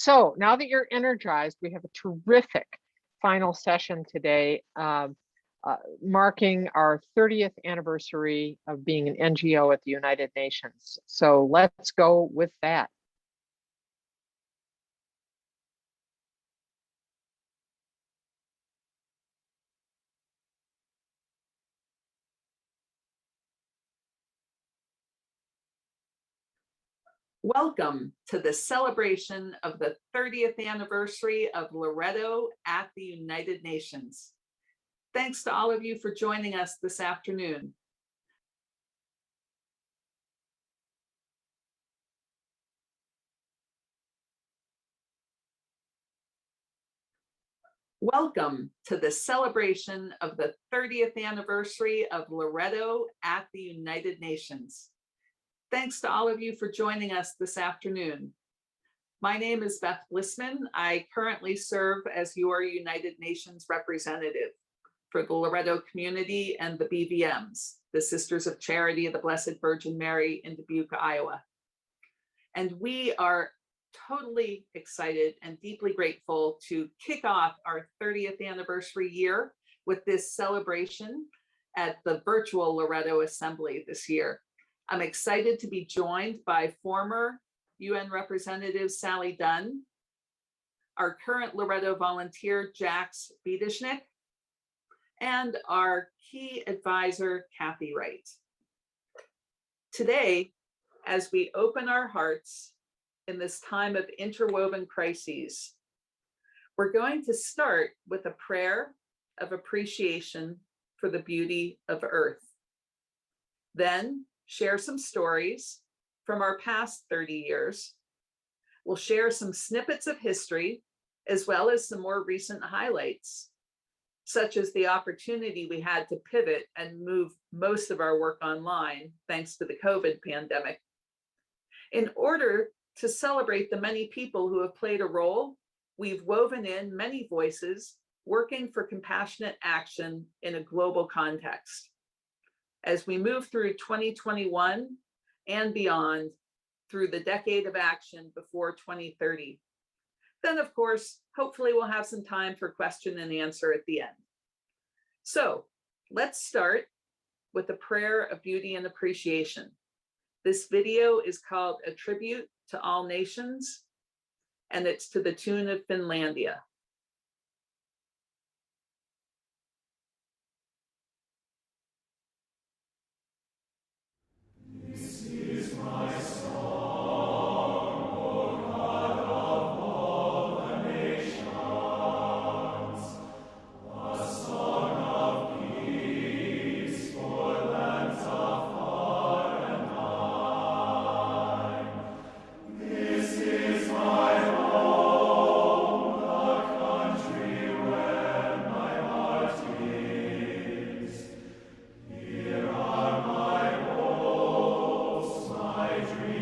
So now that you're energized, we have a terrific final session today, marking our 30th anniversary of being an NGO at the United Nations. So let's go with that. Welcome to the celebration of the 30th anniversary of Loretto at the United Nations. Thanks to all of you for joining us this afternoon. Welcome to the celebration of the 30th anniversary of Loretto at the United Nations. Thanks to all of you for joining us this afternoon. My name is Beth Blissman. I currently serve as your United Nations representative for the Loretto community and the BVMs, the Sisters of Charity of the Blessed Virgin Mary in Dubuque, Iowa. And we are totally excited and deeply grateful to kick off our 30th anniversary year with this celebration at the virtual Loretto Assembly this year. I'm excited to be joined by former UN Representative Sally Dunn, our current Loretto volunteer, Jax Wiedeschnick, and our key advisor, Kathy Wright. Today, as we open our hearts in this time of interwoven crises, we're going to start with a prayer of appreciation for the beauty of Earth. Then, share some stories from our past 30 years. We'll share some snippets of history, as well as some more recent highlights, such as the opportunity we had to pivot and move most of our work online, thanks to the COVID pandemic, in order to celebrate the many people who have played a role. We've woven in many voices working for compassionate action in a global context. As we move through 2021 and beyond, through the decade of action before 2030. Then, of course, hopefully we'll have some time for question and answer at the end. So let's start with a prayer of beauty and appreciation. This video is called A Tribute to All Nations, and it's to the tune of Finlandia. Dream.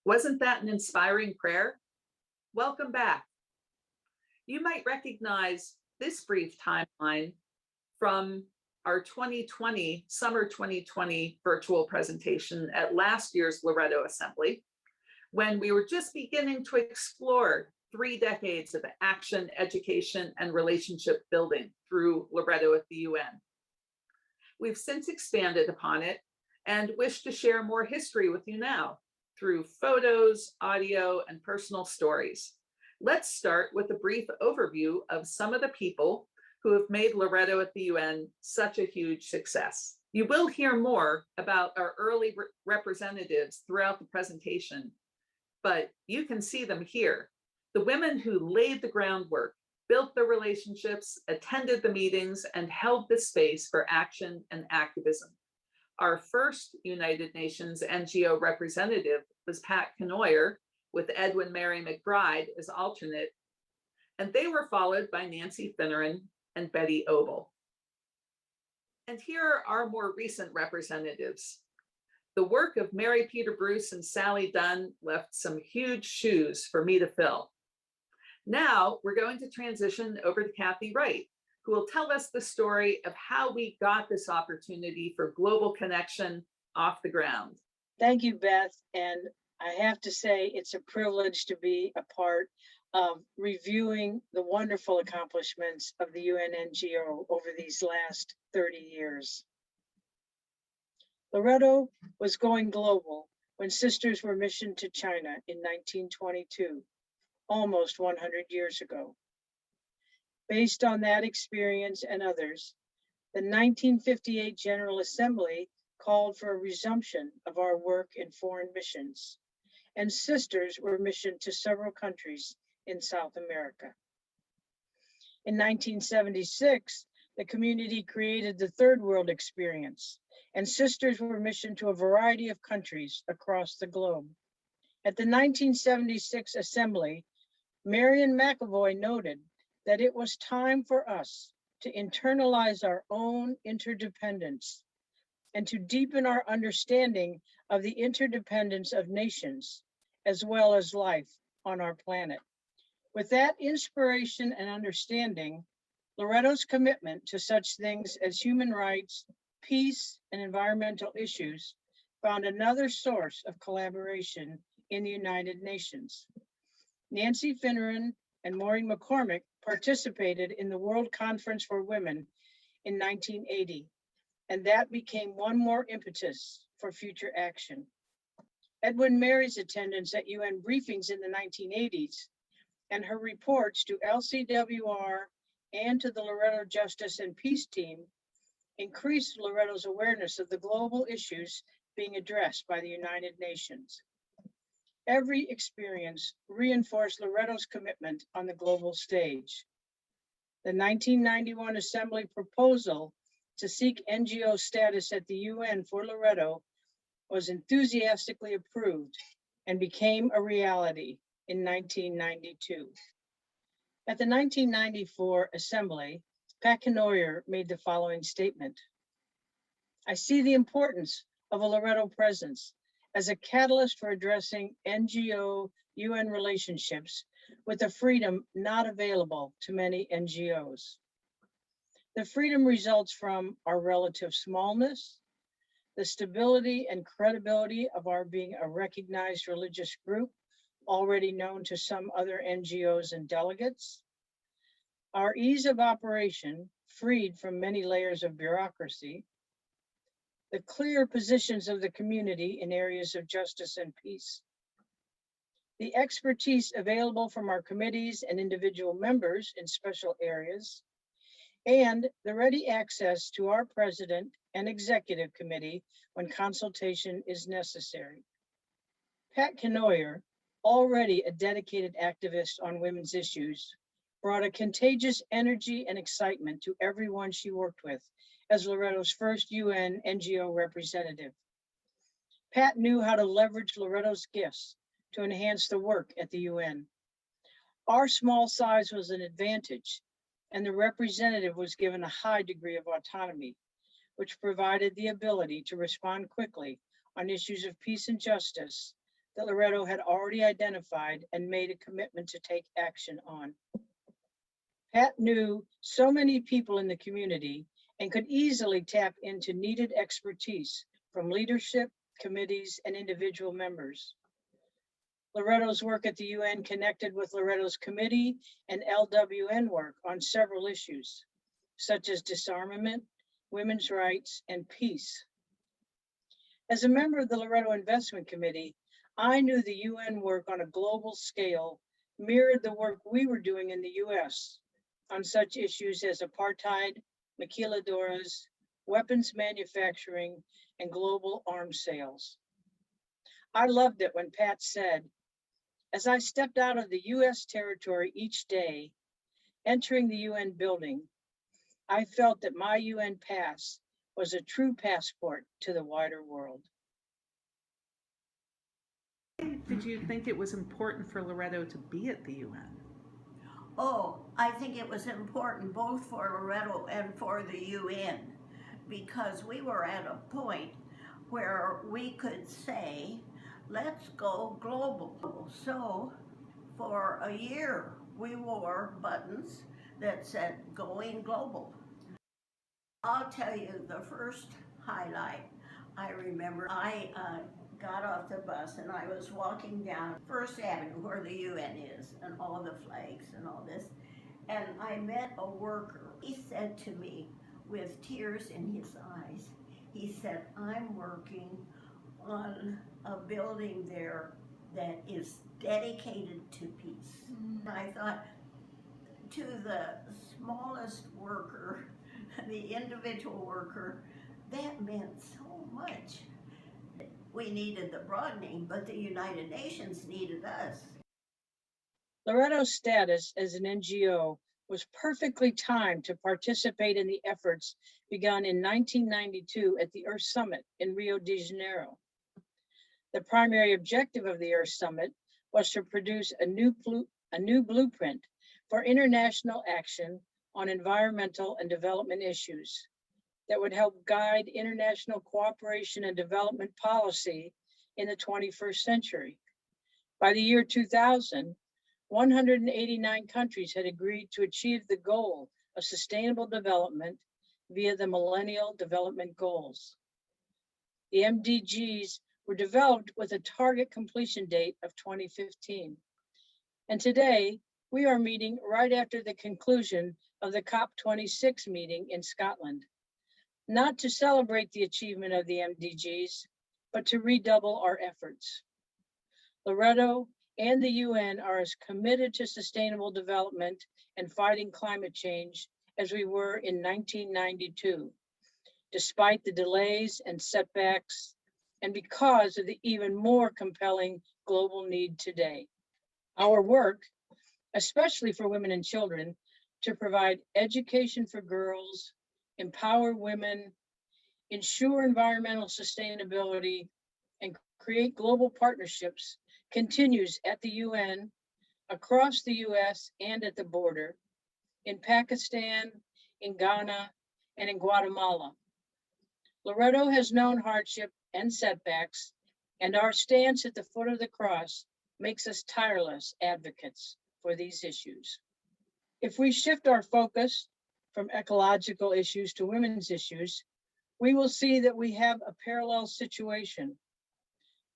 Wasn't that an inspiring prayer? Welcome back. You might recognize this brief timeline from our 2020, summer 2020 virtual presentation at last year's Loretto Assembly, when we were just beginning to explore 3 decades of action, education, and relationship building through Loretto at the UN. We've since expanded upon it and wish to share more history with you now through photos, audio, and personal stories. Let's start with a brief overview of some of the people who have made Loretto at the UN such a huge success. You will hear more about our early representatives throughout the presentation, but you can see them here. The women who laid the groundwork, built the relationships, attended the meetings, and held the space for action and activism. Our first United Nations NGO representative was Pat Canoyer, with Edwin Mary McBride as alternate, and they were followed by Nancy Finneran and Betty Obel. And here are our more recent representatives. The work of Mary Peter Bruce and Sally Dunn left some huge shoes for me to fill. Now we're going to transition over to Kathy Wright, who will tell us the story of how we got this opportunity for global connection off the ground. Thank you, Beth. And I have to say, it's a privilege to be a part of reviewing the wonderful accomplishments of the UN NGO over these last 30 years. Loretto was going global when sisters were missioned to China in 1922, almost 100 years ago. Based on that experience and others, the 1958 General Assembly called for a resumption of our work in foreign missions, and sisters were missioned to several countries in South America. In 1976, the community created the Third World Experience, and sisters were missioned to a variety of countries across the globe. At the 1976 Assembly, Marion McAvoy noted that it was time for us to internalize our own interdependence and to deepen our understanding of the interdependence of nations, as well as life on our planet. With that inspiration and understanding, Loretto's commitment to such things as human rights, peace, and environmental issues found another source of collaboration in the United Nations. Nancy Finneran and Maureen McCormick participated in the World Conference for Women in 1980, and that became one more impetus for future action. Edwin Mary's attendance at UN briefings in the 1980s and her reports to LCWR and to the Loretto Justice and Peace Team increased Loretto's awareness of the global issues being addressed by the United Nations. Every experience reinforced Loretto's commitment on the global stage. The 1991 Assembly proposal to seek NGO status at the UN for Loretto was enthusiastically approved and became a reality in 1992. At the 1994 Assembly, Pat Canoyer made the following statement: "I see the importance of a Loretto presence as a catalyst for addressing NGO-UN relationships with a freedom not available to many NGOs. The freedom results from our relative smallness, the stability and credibility of our being a recognized religious group already known to some other NGOs and delegates, our ease of operation, freed from many layers of bureaucracy, the clear positions of the community in areas of justice and peace, the expertise available from our committees and individual members in special areas, and the ready access to our president and executive committee when consultation is necessary." Pat Canoyer, already a dedicated activist on women's issues, brought a contagious energy and excitement to everyone she worked with as Loretto's first UN NGO representative. Pat knew how to leverage Loretto's gifts to enhance the work at the UN. Our small size was an advantage, and the representative was given a high degree of autonomy, which provided the ability to respond quickly on issues of peace and justice that Loretto had already identified and made a commitment to take action on. Pat knew so many people in the community and could easily tap into needed expertise from leadership, committees, and individual members. Loretto's work at the UN connected with Loretto's committee and LWN work on several issues, such as disarmament, women's rights, and peace. As a member of the Loretto Investment Committee, I knew the UN work on a global scale mirrored the work we were doing in the US on such issues as apartheid, maquiladoras, weapons manufacturing, and global arms sales. I loved it when Pat said, as I stepped out of the US territory each day, entering the UN building, I felt that my UN pass was a true passport to the wider world. Did you think it was important for Loretto to be at the UN? Oh, I think it was important both for Loretto and for the UN, because we were at a point where we could say, let's go global. So for a year, we wore buttons that said going global. I'll tell you the first highlight. I remember I got off the bus and I was walking down First Avenue where the UN is and all the flags and all this. And I met a worker. He said to me with tears in his eyes, he said, I'm working on a building there that is dedicated to peace. And I thought, to the smallest worker, the individual worker, that meant so much. We needed the broadening, but the United Nations needed us. Loretto's status as an NGO was perfectly timed to participate in the efforts begun in 1992 at the Earth Summit in Rio de Janeiro. The primary objective of the Earth Summit was to produce a new blueprint for international action on environmental and development issues that would help guide international cooperation and development policy in the 21st century. By the year 2000, 189 countries had agreed to achieve the goal of sustainable development via the Millennial Development Goals. The MDGs were developed with a target completion date of 2015. And today, we are meeting right after the conclusion of the COP26 meeting in Scotland, not to celebrate the achievement of the MDGs, but to redouble our efforts. Loretto and the UN are as committed to sustainable development and fighting climate change as we were in 1992, despite the delays and setbacks, and because of the even more compelling global need today. Our work, especially for women and children, to provide education for girls, empower women, ensure environmental sustainability, and create global partnerships continues at the UN, across the US and at the border, in Pakistan, in Ghana, and in Guatemala. Loretto has known hardship and setbacks, and our stance at the foot of the cross makes us tireless advocates for these issues. If we shift our focus from ecological issues to women's issues, we will see that we have a parallel situation.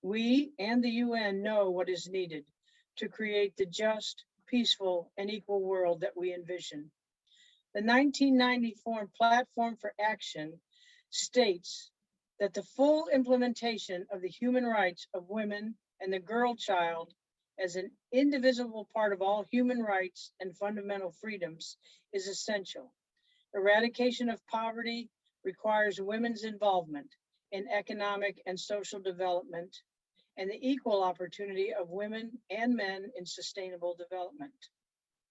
We and the UN know what is needed to create the just, peaceful, and equal world that we envision. The 1994 Platform for Action states that the full implementation of the human rights of women and the girl child as an indivisible part of all human rights and fundamental freedoms is essential. Eradication of poverty requires women's involvement in economic and social development and the equal opportunity of women and men in sustainable development.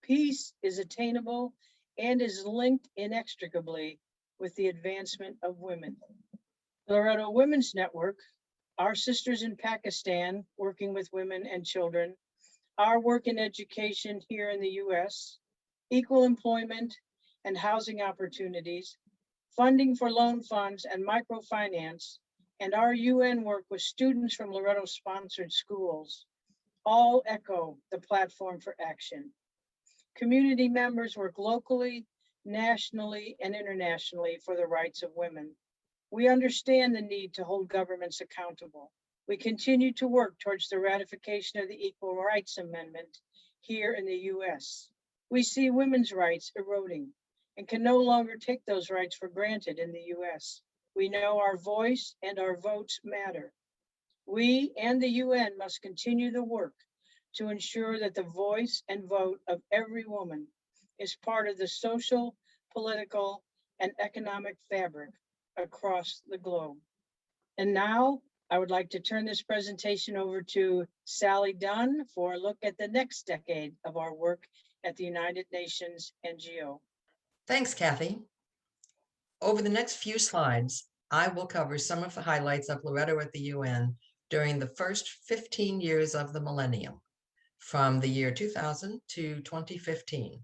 Peace is attainable and is linked inextricably with the advancement of women. The Loretto Women's Network, our sisters in Pakistan working with women and children, our work in education here in the US, equal employment and housing opportunities, funding for loan funds and microfinance, and our UN work with students from Loretto-sponsored schools all echo the platform for action. Community members work locally, nationally, and internationally for the rights of women. We understand the need to hold governments accountable. We continue to work towards the ratification of the Equal Rights Amendment here in the US. We see women's rights eroding and can no longer take those rights for granted in the US. We know our voice and our votes matter. We and the UN must continue the work to ensure that the voice and vote of every woman is part of the social, political, and economic fabric across the globe. And now I would like to turn this presentation over to Sally Dunn for a look at the next decade of our work at the United Nations NGO. Thanks, Kathy. Over the next few slides, I will cover some of the highlights of Loretto at the UN during the first 15 years of the millennium, from the year 2000 to 2015.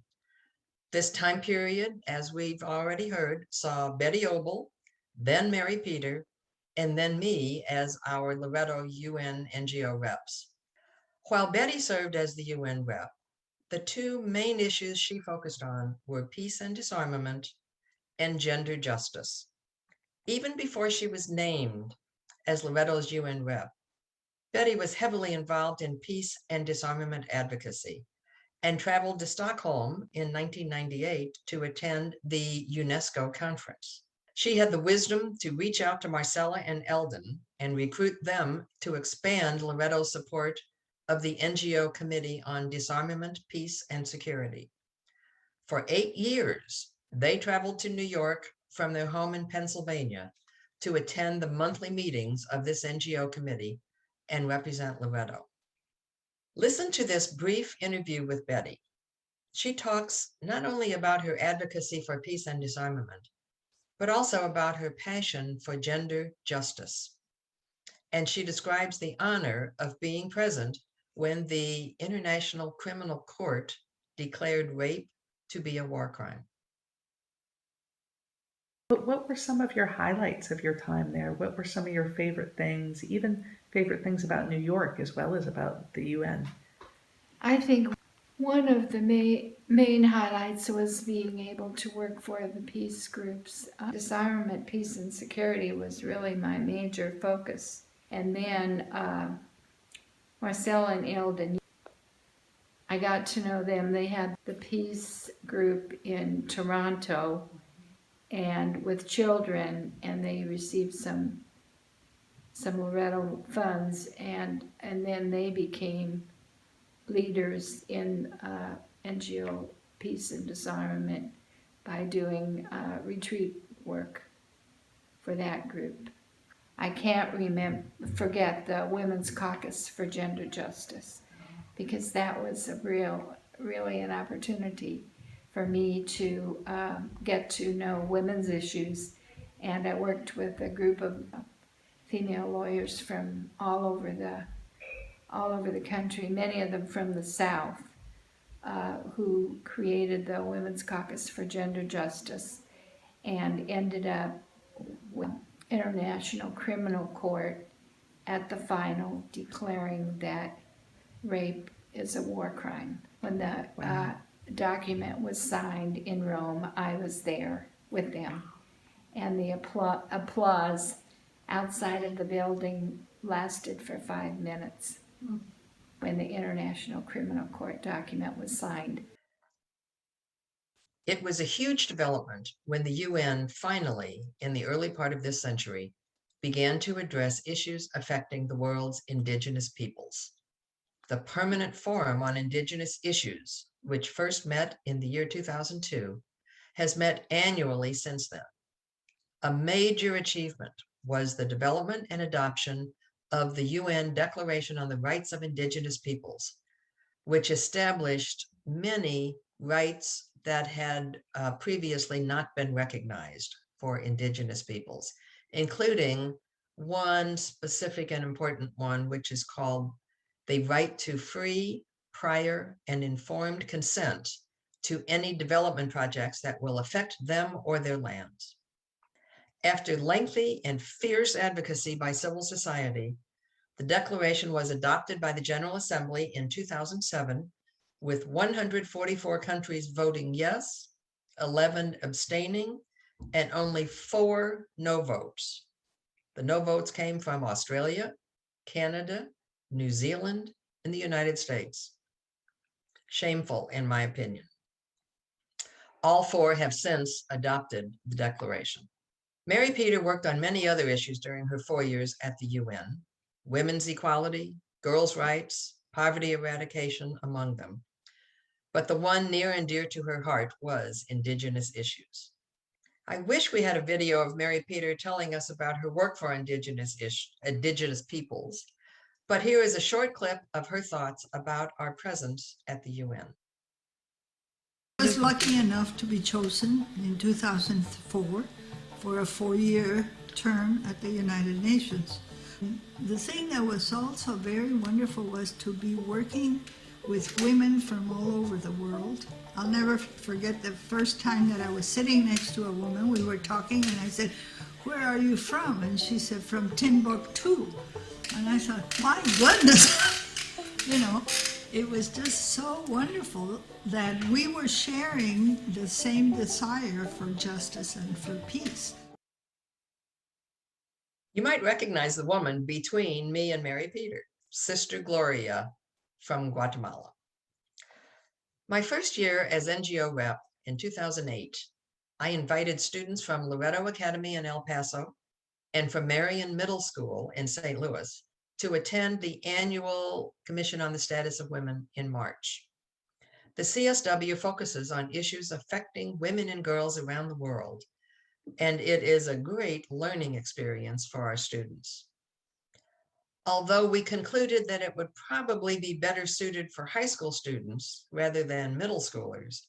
This time period, as we've already heard, saw Betty Obel, then Mary Peter, and then me as our Loretto UN NGO reps. While Betty served as the UN rep, the two main issues she focused on were peace and disarmament and gender justice. Even before she was named as Loretto's UN rep, Betty was heavily involved in peace and disarmament advocacy and traveled to Stockholm in 1998 to attend the UNESCO conference. She had the wisdom to reach out to Marcella and Eldon and recruit them to expand Loretto's support of the NGO Committee on Disarmament, Peace, and Security. For 8 years, they traveled to New York from their home in Pennsylvania to attend the monthly meetings of this NGO committee and represent Loretto. Listen to this brief interview with Betty. She talks not only about her advocacy for peace and disarmament, but also about her passion for gender justice. And she describes the honor of being present when the International Criminal Court declared rape to be a war crime. But what were some of your highlights of your time there? What were some of your favorite things, even favorite things about New York as well as about the UN? I think one of the main highlights was being able to work for the peace groups. Disarmament, peace, and security was really my major focus. And then Marcel and Eldon, I got to know them. They had the peace group in Toronto and with children, and they received some Loretto funds, and then they became leaders in NGO peace and disarmament by doing retreat work for that group. I can't forget the Women's Caucus for Gender Justice, because that was a really an opportunity for me to get to know women's issues. And I worked with a group of female lawyers from all over the country, many of them from the South, who created the Women's Caucus for Gender Justice and ended up with International Criminal Court at the final declaring that rape is a war crime. When the document was signed in Rome, I was there with them. And the applause outside of the building lasted for 5 minutes when the International Criminal Court document was signed. It was a huge development when the UN finally, in the early part of this century, began to address issues affecting the world's indigenous peoples. The Permanent Forum on Indigenous Issues, which first met in the year 2002, has met annually since then. A major achievement was the development and adoption of the UN Declaration on the Rights of Indigenous Peoples, which established many rights that had previously not been recognized for Indigenous peoples, including one specific and important one, which is called the right to free, prior, and informed consent to any development projects that will affect them or their lands. After lengthy and fierce advocacy by civil society, the declaration was adopted by the General Assembly in 2007, with 144 countries voting yes, 11 abstaining, and only 4 no votes. The no votes came from Australia, Canada, New Zealand, and the United States. Shameful, in my opinion. All 4 have since adopted the declaration. Mary Peter worked on many other issues during her 4 years at the UN, women's equality, girls' rights, poverty eradication, among them. But the one near and dear to her heart was Indigenous issues. I wish we had a video of Mary Peter telling us about her work for Indigenous peoples, but here is a short clip of her thoughts about our presence at the UN. I was lucky enough to be chosen in 2004 for a 4-year term at the United Nations. The thing that was also very wonderful was to be working with women from all over the world. I'll never forget the first time that I was sitting next to a woman. We were talking and I said, "Where are you from?" And she said, "From Timbuktu." And I thought, my goodness, you know, it was just so wonderful that we were sharing the same desire for justice and for peace. You might recognize the woman between me and Mary Peter, Sister Gloria from Guatemala. My first year as NGO rep in 2008, I invited students from Loretto Academy in El Paso and from Marion Middle School in St. Louis to attend the annual Commission on the Status of Women in March. The CSW focuses on issues affecting women and girls around the world, and it is a great learning experience for our students. Although we concluded that it would probably be better suited for high school students rather than middle schoolers,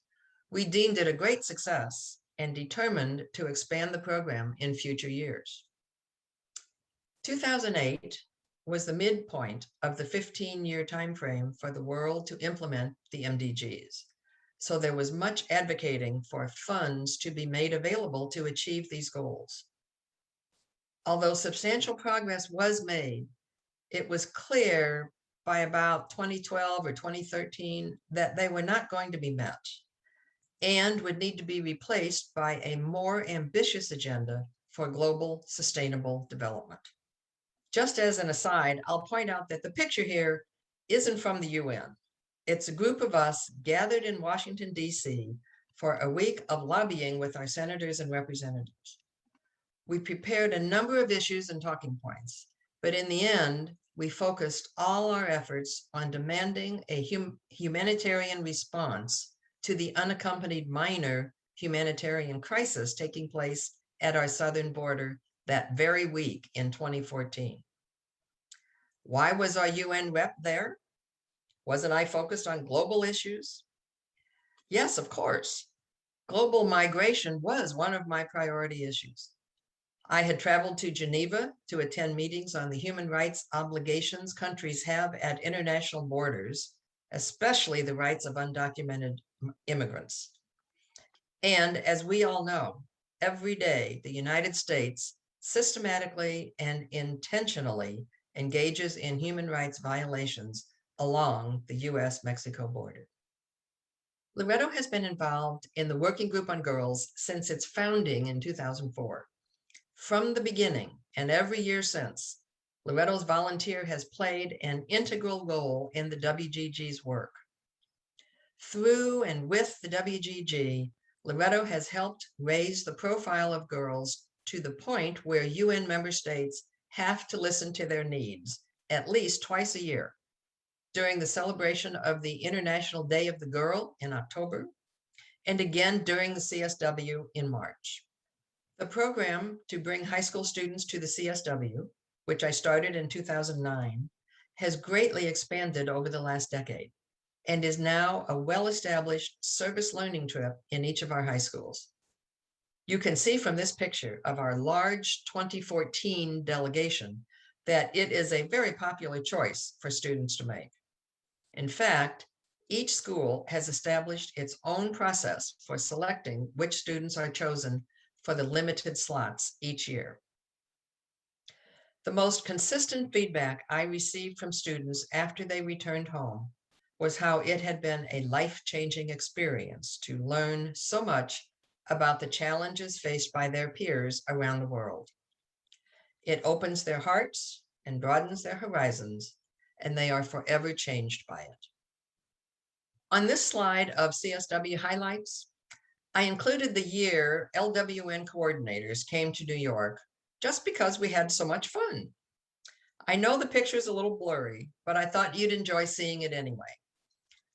we deemed it a great success and determined to expand the program in future years. 2008 was the midpoint of the 15-year timeframe for the world to implement the MDGs. So there was much advocating for funds to be made available to achieve these goals. Although substantial progress was made, it was clear by about 2012 or 2013 that they were not going to be met and would need to be replaced by a more ambitious agenda for global sustainable development. Just as an aside, I'll point out that the picture here isn't from the UN. It's a group of us gathered in Washington, D.C. for a week of lobbying with our senators and representatives. We prepared a number of issues and talking points, but in the end, we focused all our efforts on demanding a humanitarian response to the unaccompanied minor humanitarian crisis taking place at our southern border that very week in 2014. Why was our UN rep there? Wasn't I focused on global issues? Yes, of course. Global migration was one of my priority issues. I had traveled to Geneva to attend meetings on the human rights obligations countries have at international borders, especially the rights of undocumented immigrants. And as we all know, every day the United States systematically and intentionally engages in human rights violations along the US-Mexico border. Loretto has been involved in the Working Group on Girls since its founding in 2004. From the beginning and every year since, Loretto's volunteer has played an integral role in the WGG's work. Through and with the WGG, Loretto has helped raise the profile of girls to the point where UN member states have to listen to their needs at least twice a year, during the celebration of the International Day of the Girl in October, and again during the CSW in March. The program to bring high school students to the CSW, which I started in 2009, has greatly expanded over the last decade and is now a well-established service learning trip in each of our high schools. You can see from this picture of our large 2014 delegation that it is a very popular choice for students to make. In fact, each school has established its own process for selecting which students are chosen for the limited slots each year. The most consistent feedback I received from students after they returned home was how it had been a life-changing experience to learn so much about the challenges faced by their peers around the world. It opens their hearts and broadens their horizons, and they are forever changed by it. On this slide of CSW highlights, I included the year LWN coordinators came to New York just because we had so much fun. I know the picture is a little blurry, but I thought you'd enjoy seeing it anyway.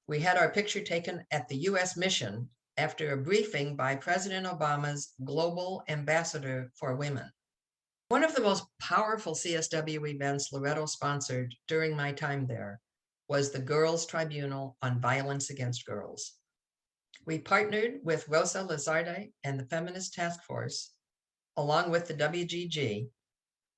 We had our picture taken at the US mission after a briefing by President Obama's Global Ambassador for Women. One of the most powerful CSW events Loretto sponsored during my time there was the Girls' Tribunal on Violence Against Girls. We partnered with Rosa Lizarde and the Feminist Task Force, along with the WGG,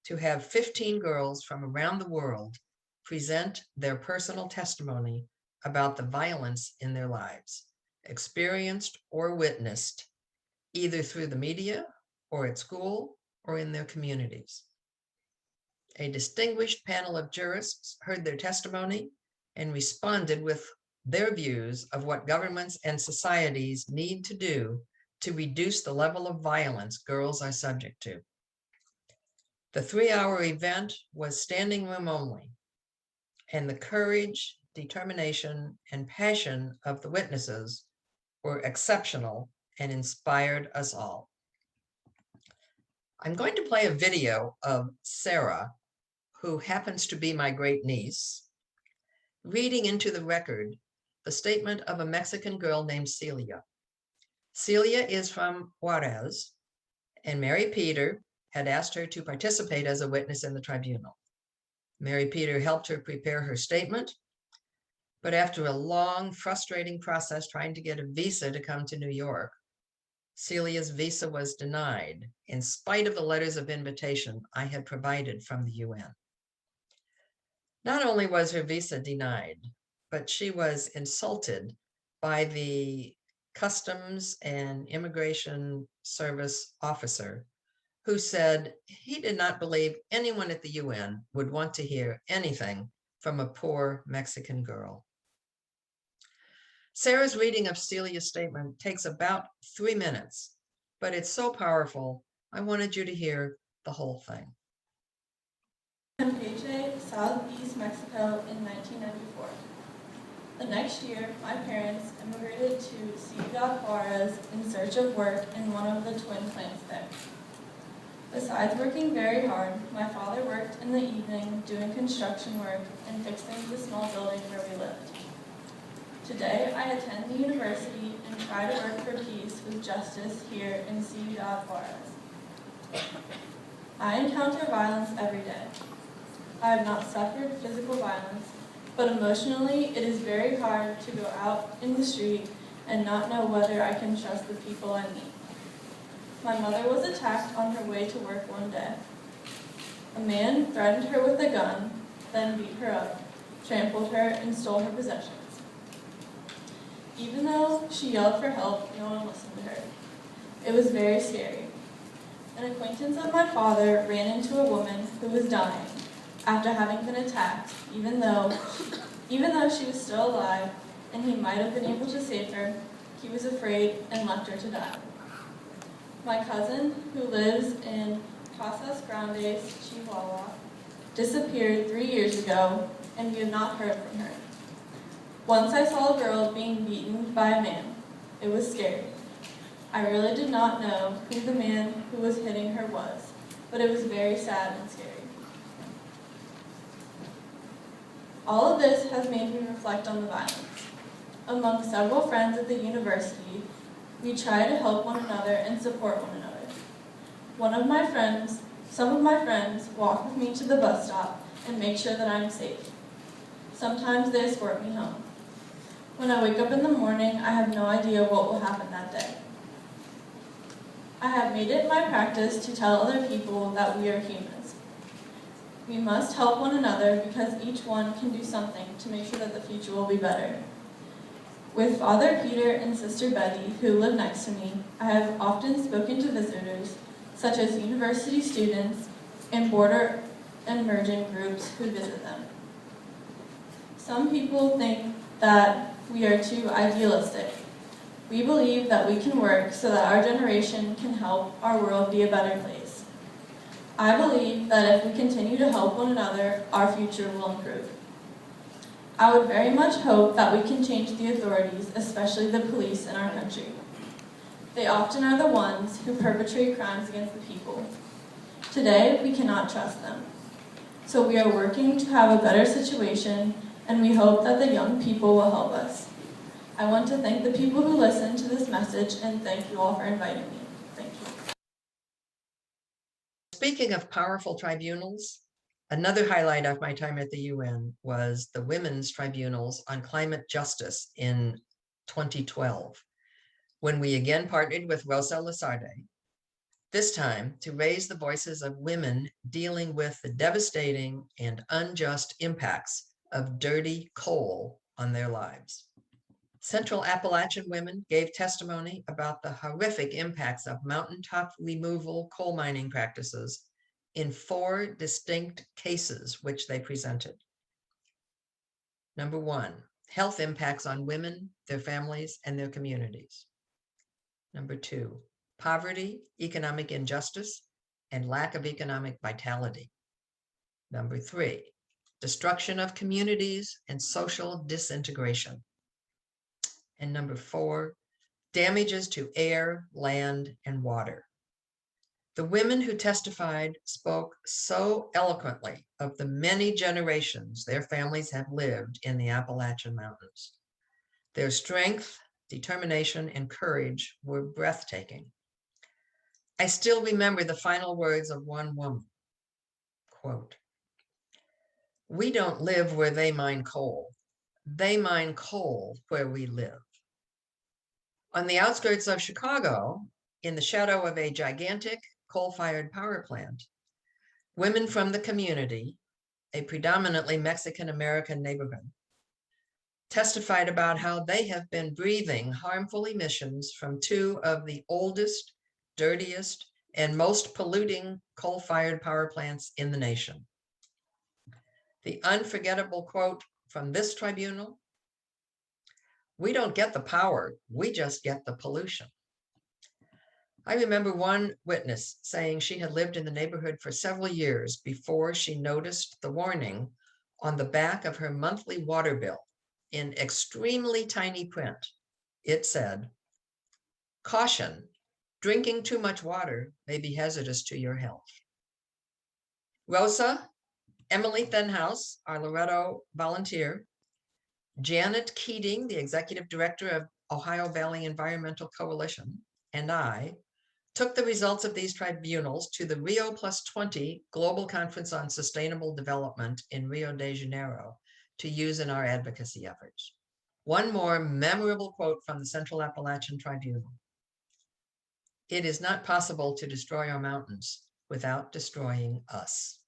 to have 15 girls from around the world present their personal testimony about the violence in their lives, experienced or witnessed, either through the media or at school or in their communities. A distinguished panel of jurists heard their testimony and responded with their views of what governments and societies need to do to reduce the level of violence girls are subject to. The 3-hour event was standing room only, and the courage, determination, and passion of the witnesses were exceptional and inspired us all. I'm going to play a video of Sarah, who happens to be my great niece, reading into the record the statement of a Mexican girl named Celia. Celia is from Juarez, and Mary Peter had asked her to participate as a witness in the tribunal. Mary Peter helped her prepare her statement, but after a long, frustrating process trying to get a visa to come to New York, Celia's visa was denied in spite of the letters of invitation I had provided from the UN. Not only was her visa denied, but she was insulted by the Customs and Immigration Service officer who said he did not believe anyone at the UN would want to hear anything from a poor Mexican girl. Sarah's reading of Celia's statement takes about 3 minutes, but it's so powerful, I wanted you to hear the whole thing. Campeche, southeast Mexico in 1994. The next year, my parents immigrated to Ciudad Juarez in search of work in one of the twin plants there. Besides working very hard, my father worked in the evening doing construction work and fixing the small building where we lived. Today, I attend the university and try to work for peace with justice here in Ciudad Juarez. I encounter violence every day. I have not suffered physical violence, but emotionally, it is very hard to go out in the street and not know whether I can trust the people I meet. My mother was attacked on her way to work one day. A man threatened her with a gun, then beat her up, trampled her, and stole her possessions. Even though she yelled for help, no one listened to her. It was very scary. An acquaintance of my father ran into a woman who was dying after having been attacked, even though she was still alive and he might have been able to save her, he was afraid and left her to die. My cousin, who lives in Casas Grandes, Chihuahua, disappeared 3 years ago, and we have not heard from her. Once I saw a girl being beaten by a man. It was scary. I really did not know who the man who was hitting her was, but it was very sad and scary. All of this has made me reflect on the violence. Among several friends at the university, we try to help one another and support one another. Some of my friends walk with me to the bus stop and make sure that I'm safe. Sometimes they escort me home. When I wake up in the morning, I have no idea what will happen that day. I have made it my practice to tell other people that we are humans. We must help one another because each one can do something to make sure that the future will be better. With Father Peter and Sister Betty, who live next to me, I have often spoken to visitors, such as university students and border and merging groups who visit them. Some people think that we are too idealistic. We believe that we can work so that our generation can help our world be a better place. I believe that if we continue to help one another, our future will improve. I would very much hope that we can change the authorities, especially the police in our country. They often are the ones who perpetrate crimes against the people. Today, we cannot trust them. So we are working to have a better situation, and we hope that the young people will help us. I want to thank the people who listened to this message, and thank you all for inviting me. Thank you. Speaking of powerful tribunals, another highlight of my time at the UN was the Women's Tribunals on Climate Justice in 2012, when we again partnered with Rosa Lizarde, this time to raise the voices of women dealing with the devastating and unjust impacts of dirty coal on their lives. Central Appalachian women gave testimony about the horrific impacts of mountaintop removal coal mining practices in 4 distinct cases which they presented. Number 1, health impacts on women, their families, and their communities. Number 2, poverty, economic injustice, and lack of economic vitality. Number 3, destruction of communities and social disintegration. And number 4, damages to air, land, and water. The women who testified spoke so eloquently of the many generations their families have lived in the Appalachian Mountains. Their strength, determination, and courage were breathtaking. I still remember the final words of one woman, quote, "We don't live where they mine coal. They mine coal where we live." On the outskirts of Chicago, in the shadow of a gigantic coal-fired power plant, women from the community, a predominantly Mexican-American neighborhood, testified about how they have been breathing harmful emissions from 2 of the oldest, dirtiest, and most polluting coal-fired power plants in the nation. The unforgettable quote from this tribunal: "We don't get the power, we just get the pollution." I remember one witness saying she had lived in the neighborhood for several years before she noticed the warning on the back of her monthly water bill in extremely tiny print. It said, "Caution, drinking too much water may be hazardous to your health." Rosa, Emily Thenhouse, our Loretto volunteer, Janet Keating, the executive director of Ohio Valley Environmental Coalition, and I took the results of these tribunals to the Rio+20 Global Conference on Sustainable Development in Rio de Janeiro to use in our advocacy efforts. One more memorable quote from the Central Appalachian Tribunal: "It is not possible to destroy our mountains without destroying us."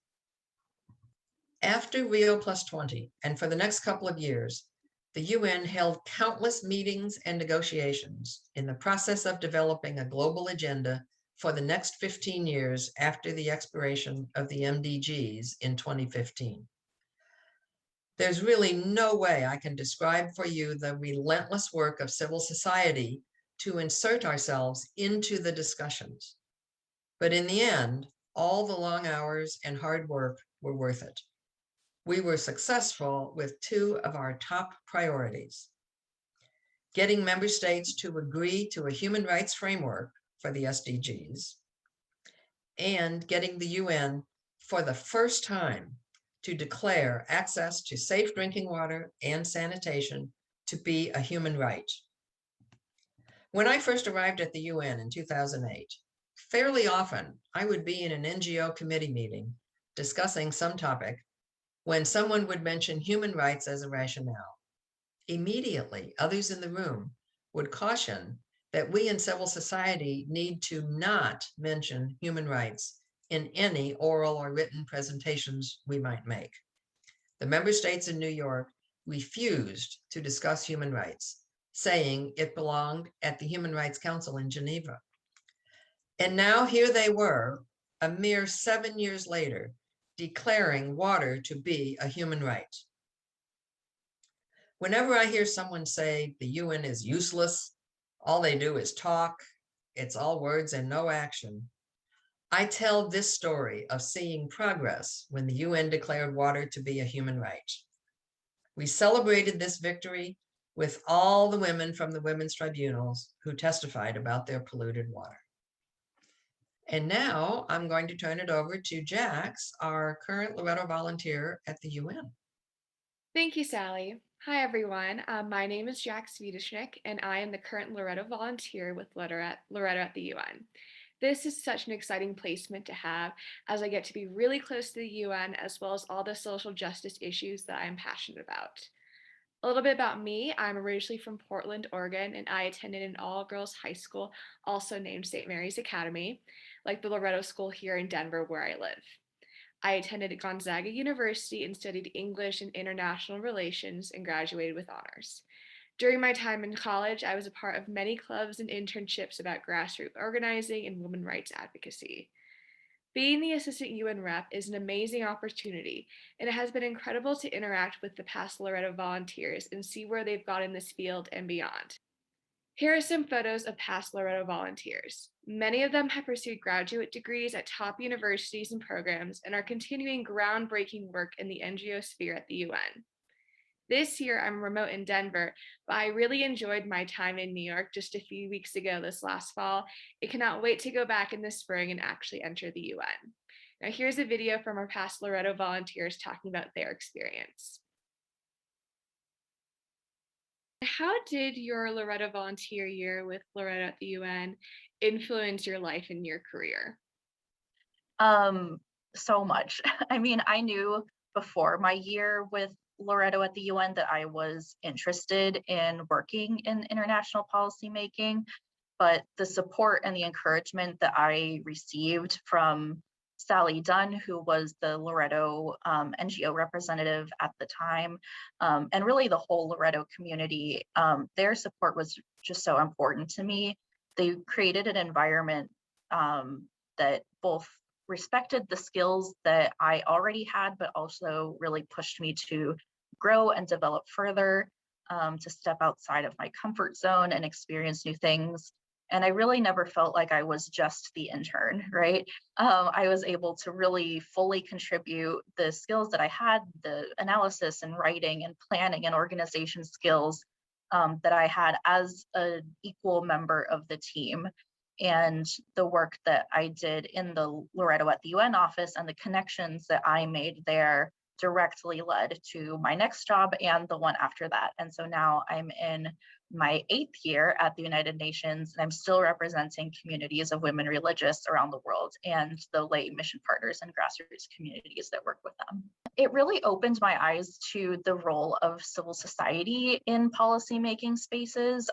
After Rio+20, and for the next couple of years, the UN held countless meetings and negotiations in the process of developing a global agenda for the next 15 years after the expiration of the MDGs in 2015. There's really no way I can describe for you the relentless work of civil society to insert ourselves into the discussions. But in the end, all the long hours and hard work were worth it. We were successful with 2 of our top priorities: getting member states to agree to a human rights framework for the SDGs, and getting the UN for the first time to declare access to safe drinking water and sanitation to be a human right. When I first arrived at the UN in 2008, fairly often I would be in an NGO committee meeting discussing some topic when someone would mention human rights as a rationale. Immediately, others in the room would caution that we in civil society need to not mention human rights in any oral or written presentations we might make. The member states in New York refused to discuss human rights, saying it belonged at the Human Rights Council in Geneva. And now here they were, a mere 7 years later, declaring water to be a human right. Whenever I hear someone say the UN is useless, all they do is talk, it's all words and no action, I tell this story of seeing progress when the UN declared water to be a human right. We celebrated this victory with all the women from the women's tribunals who testified about their polluted water. And now I'm going to turn it over to Jax, our current Loretto volunteer at the UN. Thank you, Sally. Hi, everyone. My name is Jax Wiedeschnick, and I am the current Loretto volunteer with Loretto at the UN. This is such an exciting placement to have, as I get to be really close to the UN, as well as all the social justice issues that I am passionate about. A little bit about me. I'm originally from Portland, Oregon, and I attended an all-girls high school, also named St. Mary's Academy, like the Loretto School here in Denver, where I live. I attended Gonzaga University and studied English and International Relations and graduated with honors. During my time in college, I was a part of many clubs and internships about grassroots organizing and women's rights advocacy. Being the assistant UN rep is an amazing opportunity, and it has been incredible to interact with the past Loretto volunteers and see where they've got in this field and beyond. Here are some photos of past Loretto volunteers. Many of them have pursued graduate degrees at top universities and programs and are continuing groundbreaking work in the NGO sphere at the UN. This year, I'm remote in Denver, but I really enjoyed my time in New York just a few weeks ago this last fall. I cannot wait to go back in the spring and actually enter the UN. Now, here's a video from our past Loretto volunteers talking about their experience. How did your Loretto volunteer year with Loretto at the UN influence your life and your career? So much. I mean, I knew before my year with Loretto at the UN that I was interested in working in international policy making, but the support and the encouragement that I received from Sally Dunn, who was the Loretto NGO representative at the time, and really the whole Loretto community, their support was just so important to me. They created an environment that both respected the skills that I already had, but also really pushed me to grow and develop further, to step outside of my comfort zone and experience new things. And I really never felt like I was just the intern, right? I was able to really fully contribute the skills that I had, the analysis and writing and planning and organization skills that I had as an equal member of the team. And the work that I did in the Loretto at the UN office and the connections that I made there directly led to my next job and the one after that. And so now I'm in my 8th year at the United Nations, and I'm still representing communities of women religious around the world and the lay mission partners and grassroots communities that work with them. It really opened my eyes to the role of civil society in policymaking spaces.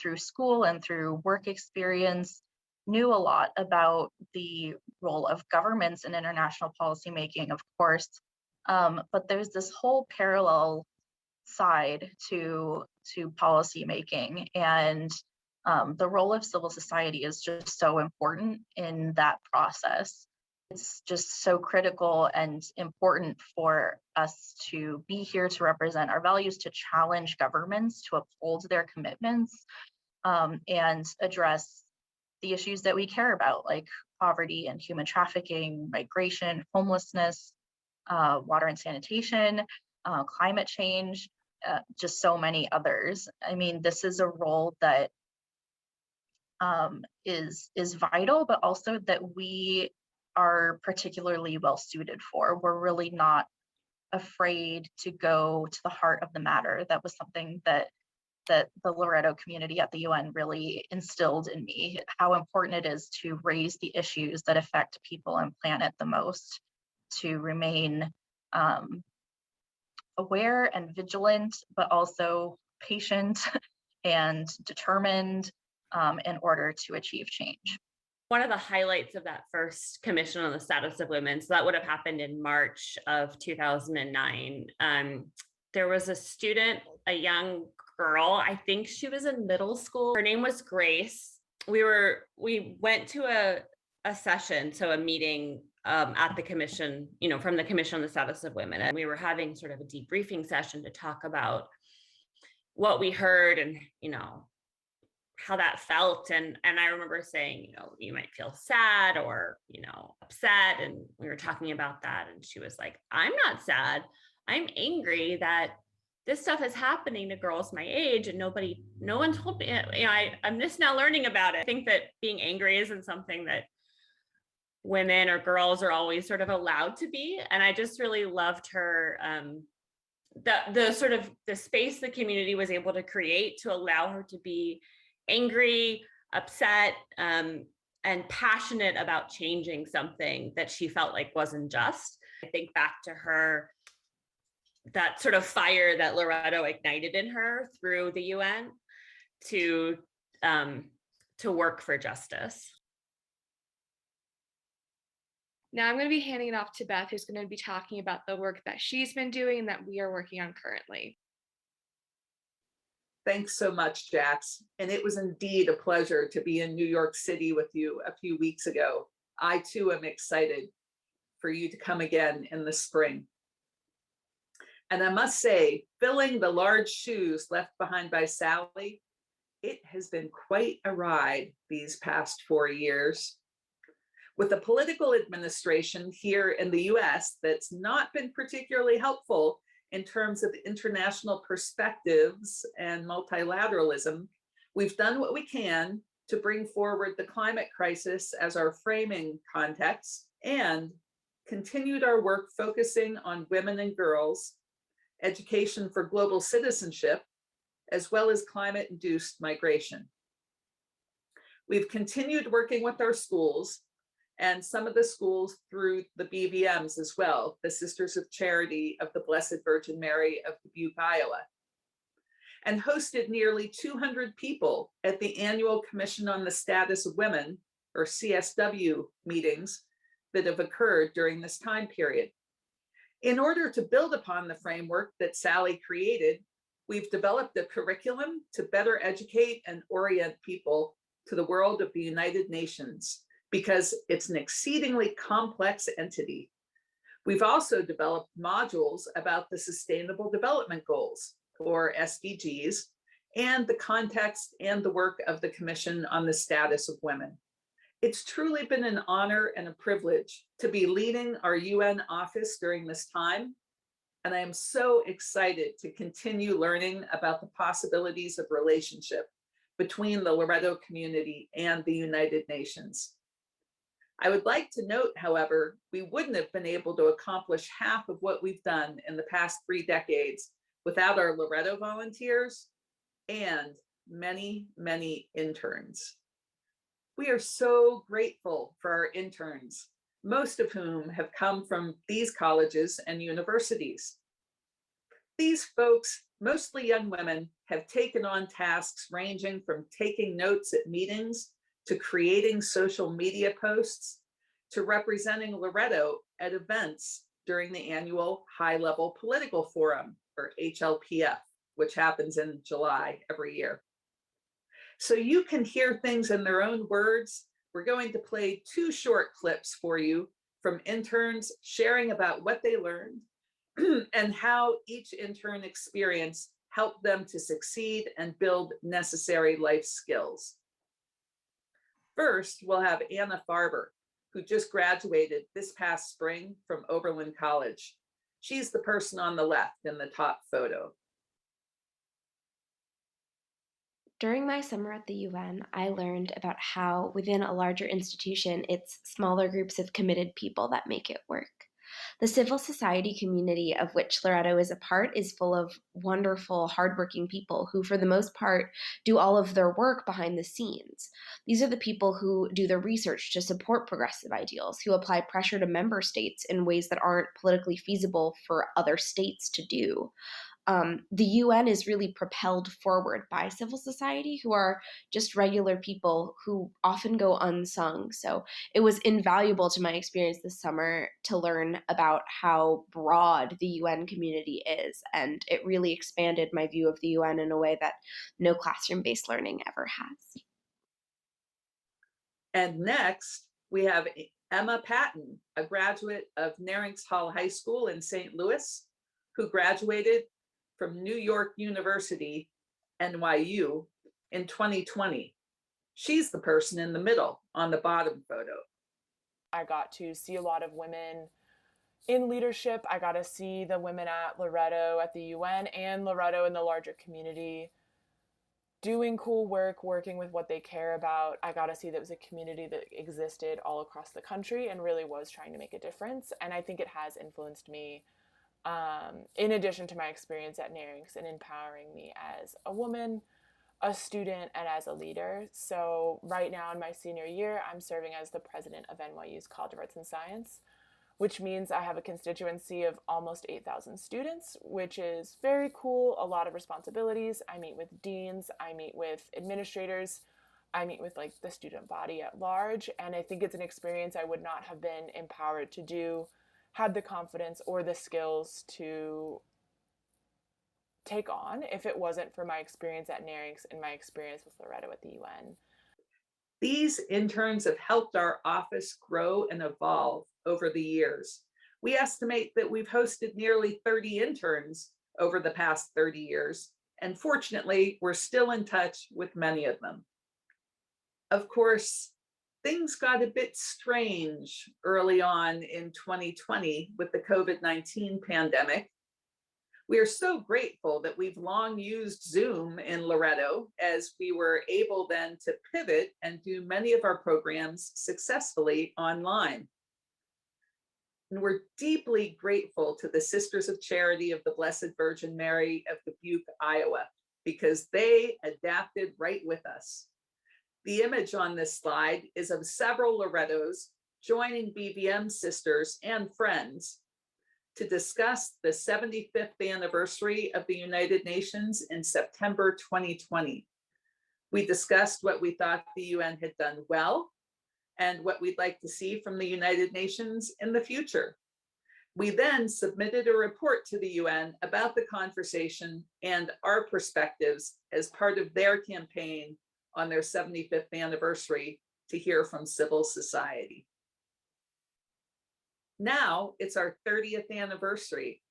Through school and through work experience, knew a lot about the role of governments in international policymaking, of course, but there's this whole parallel side to policymaking, and the role of civil society is just so important in that process. It's just so critical and important for us to be here to represent our values, to challenge governments, to uphold their commitments, and address the issues that we care about, like poverty and human trafficking, migration, homelessness, water and sanitation, climate change, just so many others. I mean, this is a role that is vital, but also that we are particularly well suited for. We're really not afraid to go to the heart of the matter. That was something that the Loretto community at the UN really instilled in me, how important it is to raise the issues that affect people and planet the most, to remain aware and vigilant, but also patient and determined in order to achieve change. One of the highlights of that first Commission on the Status of Women, so that would have happened in March of 2009. There was a student, a young girl. I think she was in middle school. Her name was Grace. We went to a session, so a meeting at the commission, from the Commission on the Status of Women. And we were having sort of a debriefing session to talk about what we heard and, how that felt. And I remember saying, you might feel sad or, upset. And we were talking about that. And she was like, I'm not sad. I'm angry that this stuff is happening to girls my age and no one told me. I'm just now learning about it. I think that being angry isn't something that women or girls are always sort of allowed to be. And I just really loved her, the sort of the space the community was able to create to allow her to be angry, upset, and passionate about changing something that she felt like wasn't just. I think back to her, that sort of fire that Loretto ignited in her through the UN to work for justice. Now I'm going to be handing it off to Beth, who's going to be talking about the work that she's been doing and that we are working on currently. Thanks so much, Jax. And it was indeed a pleasure to be in New York City with you a few weeks ago. I too am excited for you to come again in the spring. And I must say, filling the large shoes left behind by Sally, it has been quite a ride these past 4 years. With a political administration here in the US that's not been particularly helpful in terms of international perspectives and multilateralism, we've done what we can to bring forward the climate crisis as our framing context and continued our work focusing on women and girls, education for global citizenship, as well as climate-induced migration. We've continued working with our schools and some of the schools through the BVMs as well, the Sisters of Charity of the Blessed Virgin Mary of Dubuque, Iowa, and hosted nearly 200 people at the annual Commission on the Status of Women, or CSW, meetings that have occurred during this time period. In order to build upon the framework that Sally created, we've developed a curriculum to better educate and orient people to the world of the United Nations, because it's an exceedingly complex entity. We've also developed modules about the Sustainable Development Goals, or SDGs, and the context and the work of the Commission on the Status of Women. It's truly been an honor and a privilege to be leading our UN office during this time, and I am so excited to continue learning about the possibilities of relationship between the Loretto community and the United Nations. I would like to note, however, we wouldn't have been able to accomplish half of what we've done in the past 3 decades without our Loretto volunteers and many, many interns. We are so grateful for our interns, most of whom have come from these colleges and universities. These folks, mostly young women, have taken on tasks ranging from taking notes at meetings to creating social media posts, to representing Loretto at events during the annual High Level Political Forum, or HLPF, which happens in July every year. So you can hear things in their own words. We're going to play 2 short clips for you from interns sharing about what they learned and how each intern experience helped them to succeed and build necessary life skills. First, we'll have Anna Farber, who just graduated this past spring from Oberlin College. She's the person on the left in the top photo. During my summer at the UN, I learned about how within a larger institution, it's smaller groups of committed people that make it work. The civil society community of which Loretto is a part is full of wonderful, hardworking people who, for the most part, do all of their work behind the scenes. These are the people who do the research to support progressive ideals, who apply pressure to member states in ways that aren't politically feasible for other states to do. the UN is really propelled forward by civil society, who are just regular people who often go unsung. So it was invaluable to my experience this summer to learn about how broad the UN community is. And it really expanded my view of the UN in a way that no classroom-based learning ever has. And next, we have Emma Patton, a graduate of Narings Hall High School in St. Louis, who graduated from New York University, NYU, in 2020. She's the person in the middle on the bottom photo. I got to see a lot of women in leadership. I got to see the women at Loretto at the UN and Loretto in the larger community doing cool work, working with what they care about. I got to see that it was a community that existed all across the country and really was trying to make a difference. And I think it has influenced me, in addition to my experience at Narings, and empowering me as a woman, a student, and as a leader. So right now in my senior year, I'm serving as the president of NYU's College of Arts and Science, which means I have a constituency of almost 8,000 students, which is very cool, a lot of responsibilities. I meet with deans, I meet with administrators, I meet with like the student body at large, and I think it's an experience I would not have been empowered to do, had the confidence or the skills to take on if it wasn't for my experience at Narings and my experience with Loretto at the UN. These interns have helped our office grow and evolve over the years. We estimate that we've hosted nearly 30 interns over the past 30 years, and fortunately, we're still in touch with many of them. Of course, things got a bit strange early on in 2020 with the COVID-19 pandemic. We are so grateful that we've long used Zoom in Loretto, as we were able then to pivot and do many of our programs successfully online. And we're deeply grateful to the Sisters of Charity of the Blessed Virgin Mary of Dubuque, Iowa, because they adapted right with us. The image on this slide is of several Lorettos joining BVM sisters and friends to discuss the 75th anniversary of the United Nations in September 2020. We discussed what we thought the UN had done well and what we'd like to see from the United Nations in the future. We then submitted a report to the UN about the conversation and our perspectives as part of their campaign on their 75th anniversary to hear from civil society. Now it's our 30th anniversary,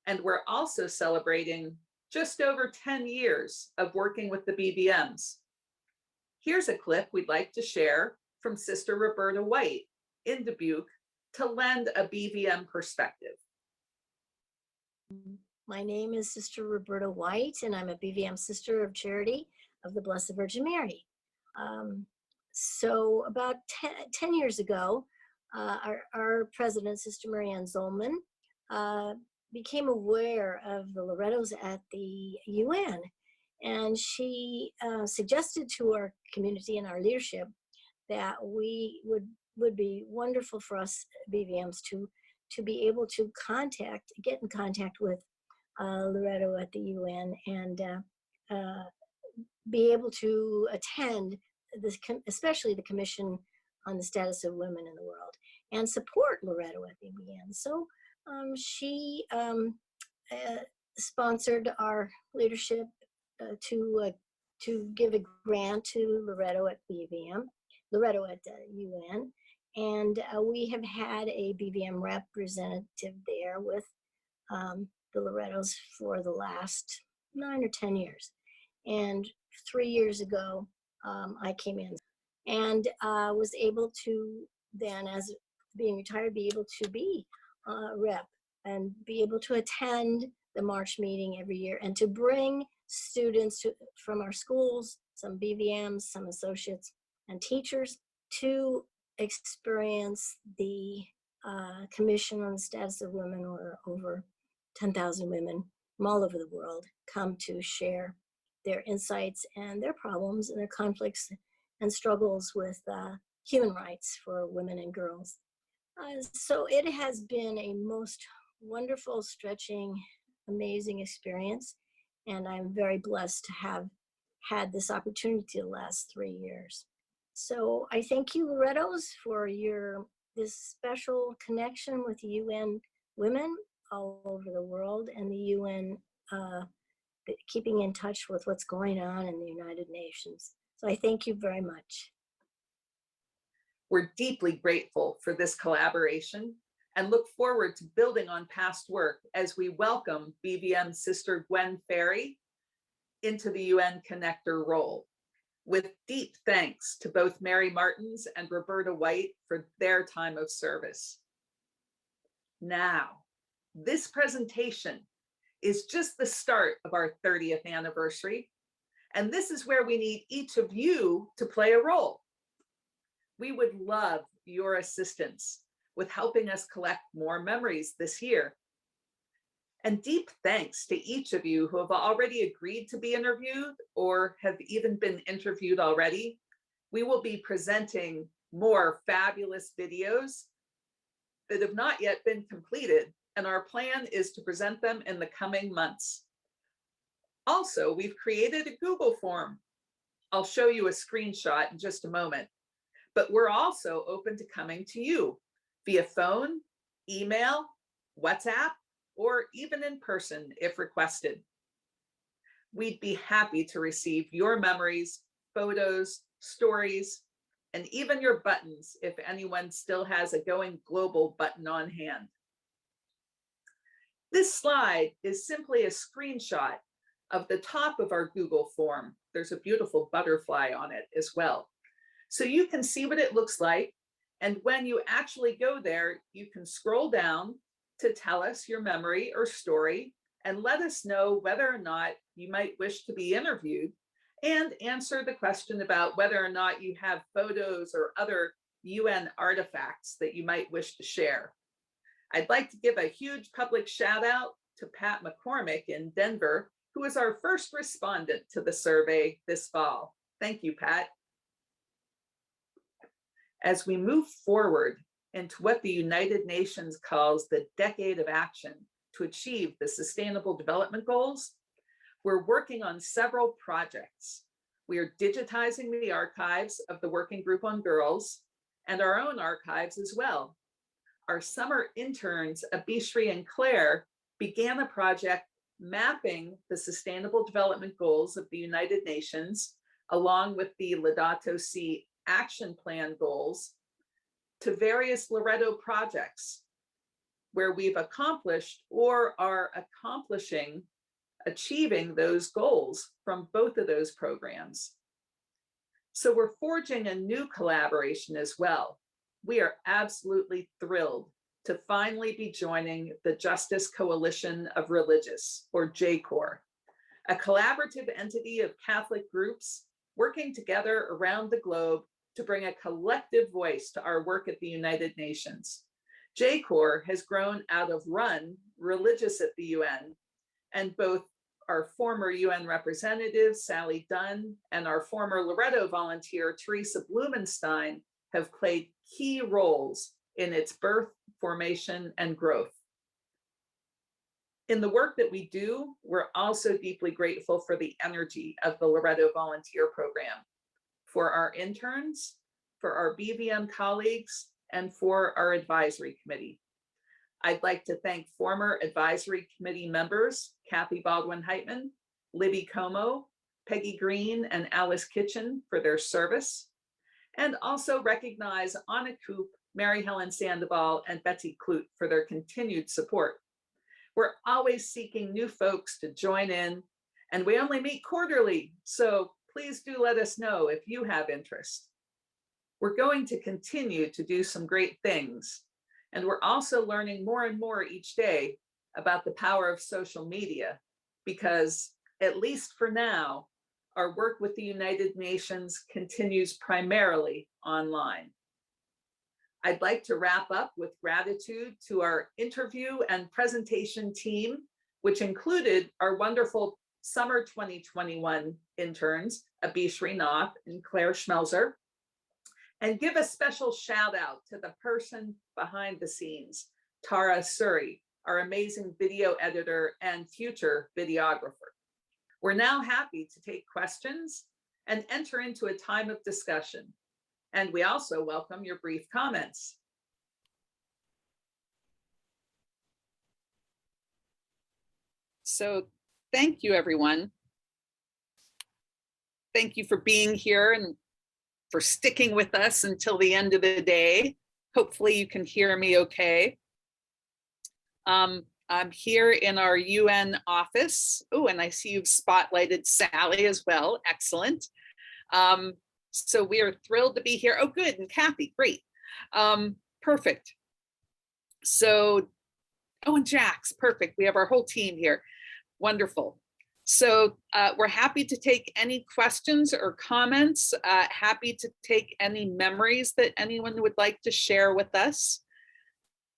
and we're also celebrating just over 10 years of working with the BVMs. Here's a clip we'd like to share from Sister Roberta White in Dubuque to lend a BVM perspective. My name is Sister Roberta White, and I'm a BVM Sister of Charity of the Blessed Virgin Mary. So about 10 years ago, our president, Sister Marianne Zollman, became aware of the Lorettos at the UN, and she suggested to our community and our leadership that we would be wonderful for us BVMs to be able to get in contact with Loretto at the UN and be able to attend this, especially the Commission on the Status of Women in the World, and support Loretto at the UN. So she sponsored our leadership to give a grant to Loretto at BVM, Loretto at the UN, and we have had a BVM representative there with the Lorettos for the last 9 or 10 years. And 3 years ago, I came in and was able to then, as being retired, be able to be a rep and be able to attend the March meeting every year and to bring students from our schools, some BVMs, some associates and teachers, to experience the Commission on the Status of Women, where over 10,000 women from all over the world come to share their insights and their problems and their conflicts and struggles with human rights for women and girls. So it has been a most wonderful, stretching amazing experience. And I'm very blessed to have had this opportunity the last 3 years. So I thank you, Loretto's, for this special connection with the UN women all over the world and the UN keeping in touch with what's going on in the United Nations. So I thank you very much. We're deeply grateful for this collaboration and look forward to building on past work as we welcome BVM Sister Gwen Ferry into the UN Connector role. With deep thanks to both Mary Martins and Roberta White for their time of service. Now, this presentation is just the start of our 30th anniversary, and this is where we need each of you to play a role. We would love your assistance with helping us collect more memories this year. And deep thanks to each of you who have already agreed to be interviewed or have even been interviewed already. We will be presenting more fabulous videos that have not yet been completed, and our plan is to present them in the coming months. Also, we've created a Google form. I'll show you a screenshot in just a moment, but we're also open to coming to you via phone, email, WhatsApp, or even in person if requested. We'd be happy to receive your memories, photos, stories, and even your buttons if anyone still has a Going Global button on hand. This slide is simply a screenshot of the top of our Google form. There's a beautiful butterfly on it as well. So you can see what it looks like. And when you actually go there, you can scroll down to tell us your memory or story and let us know whether or not you might wish to be interviewed, and answer the question about whether or not you have photos or other UN artifacts that you might wish to share. I'd like to give a huge public shout out to Pat McCormick in Denver, who was our first respondent to the survey this fall. Thank you, Pat. As we move forward into what the United Nations calls the Decade of Action to achieve the Sustainable Development Goals, we're working on several projects. We are digitizing the archives of the Working Group on Girls and our own archives as well. Our summer interns, Abishri and Claire, began a project mapping the Sustainable Development Goals of the United Nations, along with the Laudato Si Action Plan goals, to various Loretto projects where we've accomplished or are achieving those goals from both of those programs. So we're forging a new collaboration as well. We are absolutely thrilled to finally be joining the Justice Coalition of Religious, or JCOR, a collaborative entity of Catholic groups working together around the globe to bring a collective voice to our work at the United Nations. JCOR has grown out of RUN, Religious at the UN, and both our former UN representative, Sally Dunn, and our former Loretto volunteer, Teresa Blumenstein, have played key roles in its birth, formation, and growth. In the work that we do, we're also deeply grateful for the energy of the Loretto Volunteer Program, for our interns, for our BVM colleagues, and for our advisory committee. I'd like to thank former advisory committee members, Kathy Baldwin-Heitman, Libby Como, Peggy Green, and Alice Kitchen for their service, and also recognize Anna Koop, Mary Helen Sandoval, and Betsy Kloot for their continued support. We're always seeking new folks to join in, and we only meet quarterly, so please do let us know if you have interest. We're going to continue to do some great things, and we're also learning more and more each day about the power of social media, because at least for now, our work with the United Nations continues primarily online. I'd like to wrap up with gratitude to our interview and presentation team, which included our wonderful summer 2021 interns, Abishri Nath and Claire Schmelzer, and give a special shout out to the person behind the scenes, Tara Suri, our amazing video editor and future videographer. We're now happy to take questions and enter into a time of discussion. And we also welcome your brief comments. So thank you, everyone. Thank you for being here and for sticking with us until the end of the day. Hopefully you can hear me okay. I'm here in our UN office. Oh, and I see you've spotlighted Sally as well. Excellent. So we are thrilled to be here. Oh, good. And Kathy, great. Perfect. So, oh, and Jax, perfect. We have our whole team here. Wonderful. So we're happy to take any questions or comments, happy to take any memories that anyone would like to share with us.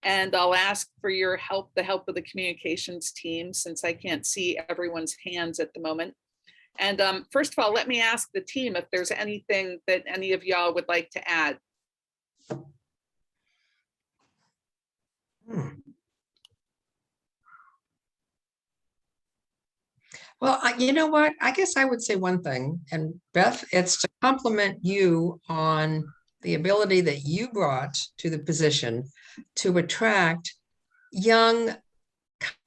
And I'll ask for your help, the help of the communications team, since I can't see everyone's hands at the moment. And first of all, let me ask the team if there's anything that any of y'all would like to add. Well, you know what? I guess I would say one thing, and Beth, it's to compliment you on the ability that you brought to the position to attract young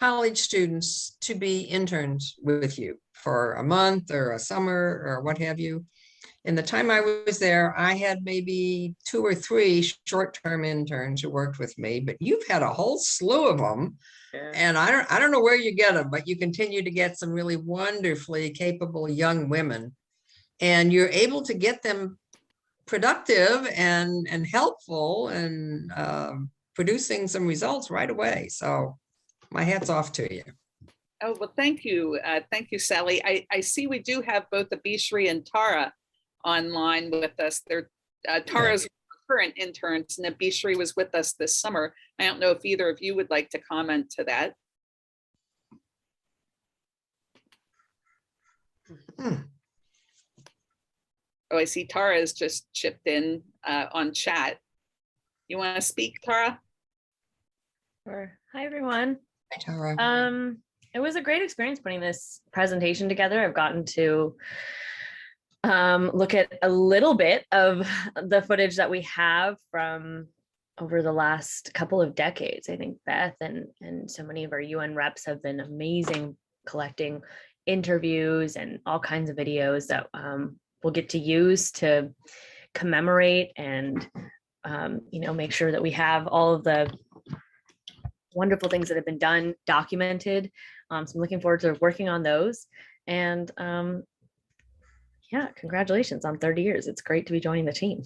college students to be interns with you for a month or a summer or what have you. In the time I was there, I had maybe 2 or 3 short-term interns who worked with me, but you've had a whole slew of them. Yeah. And I don't know where you get them, but you continue to get some really wonderfully capable young women, and you're able to get them productive and helpful and producing some results right away. So my hat's off to you. Oh, well, thank you. Thank you, Sally. I see we do have both Abishri and Tara online with us. They're Tara's current interns, and Abishri was with us this summer. I don't know if either of you would like to comment to that. Oh, I see Tara has just chipped in on chat. You want to speak, Tara? Sure. Hi, everyone. Hi, Tara. It was a great experience putting this presentation together. I've gotten to look at a little bit of the footage that we have from over the last couple of decades. I think Beth and so many of our UN reps have been amazing collecting interviews and all kinds of videos that we'll get to use to commemorate and make sure that we have all of the wonderful things that have been done documented. So I'm looking forward to working on those. And yeah, congratulations on 30 years. It's great to be joining the team.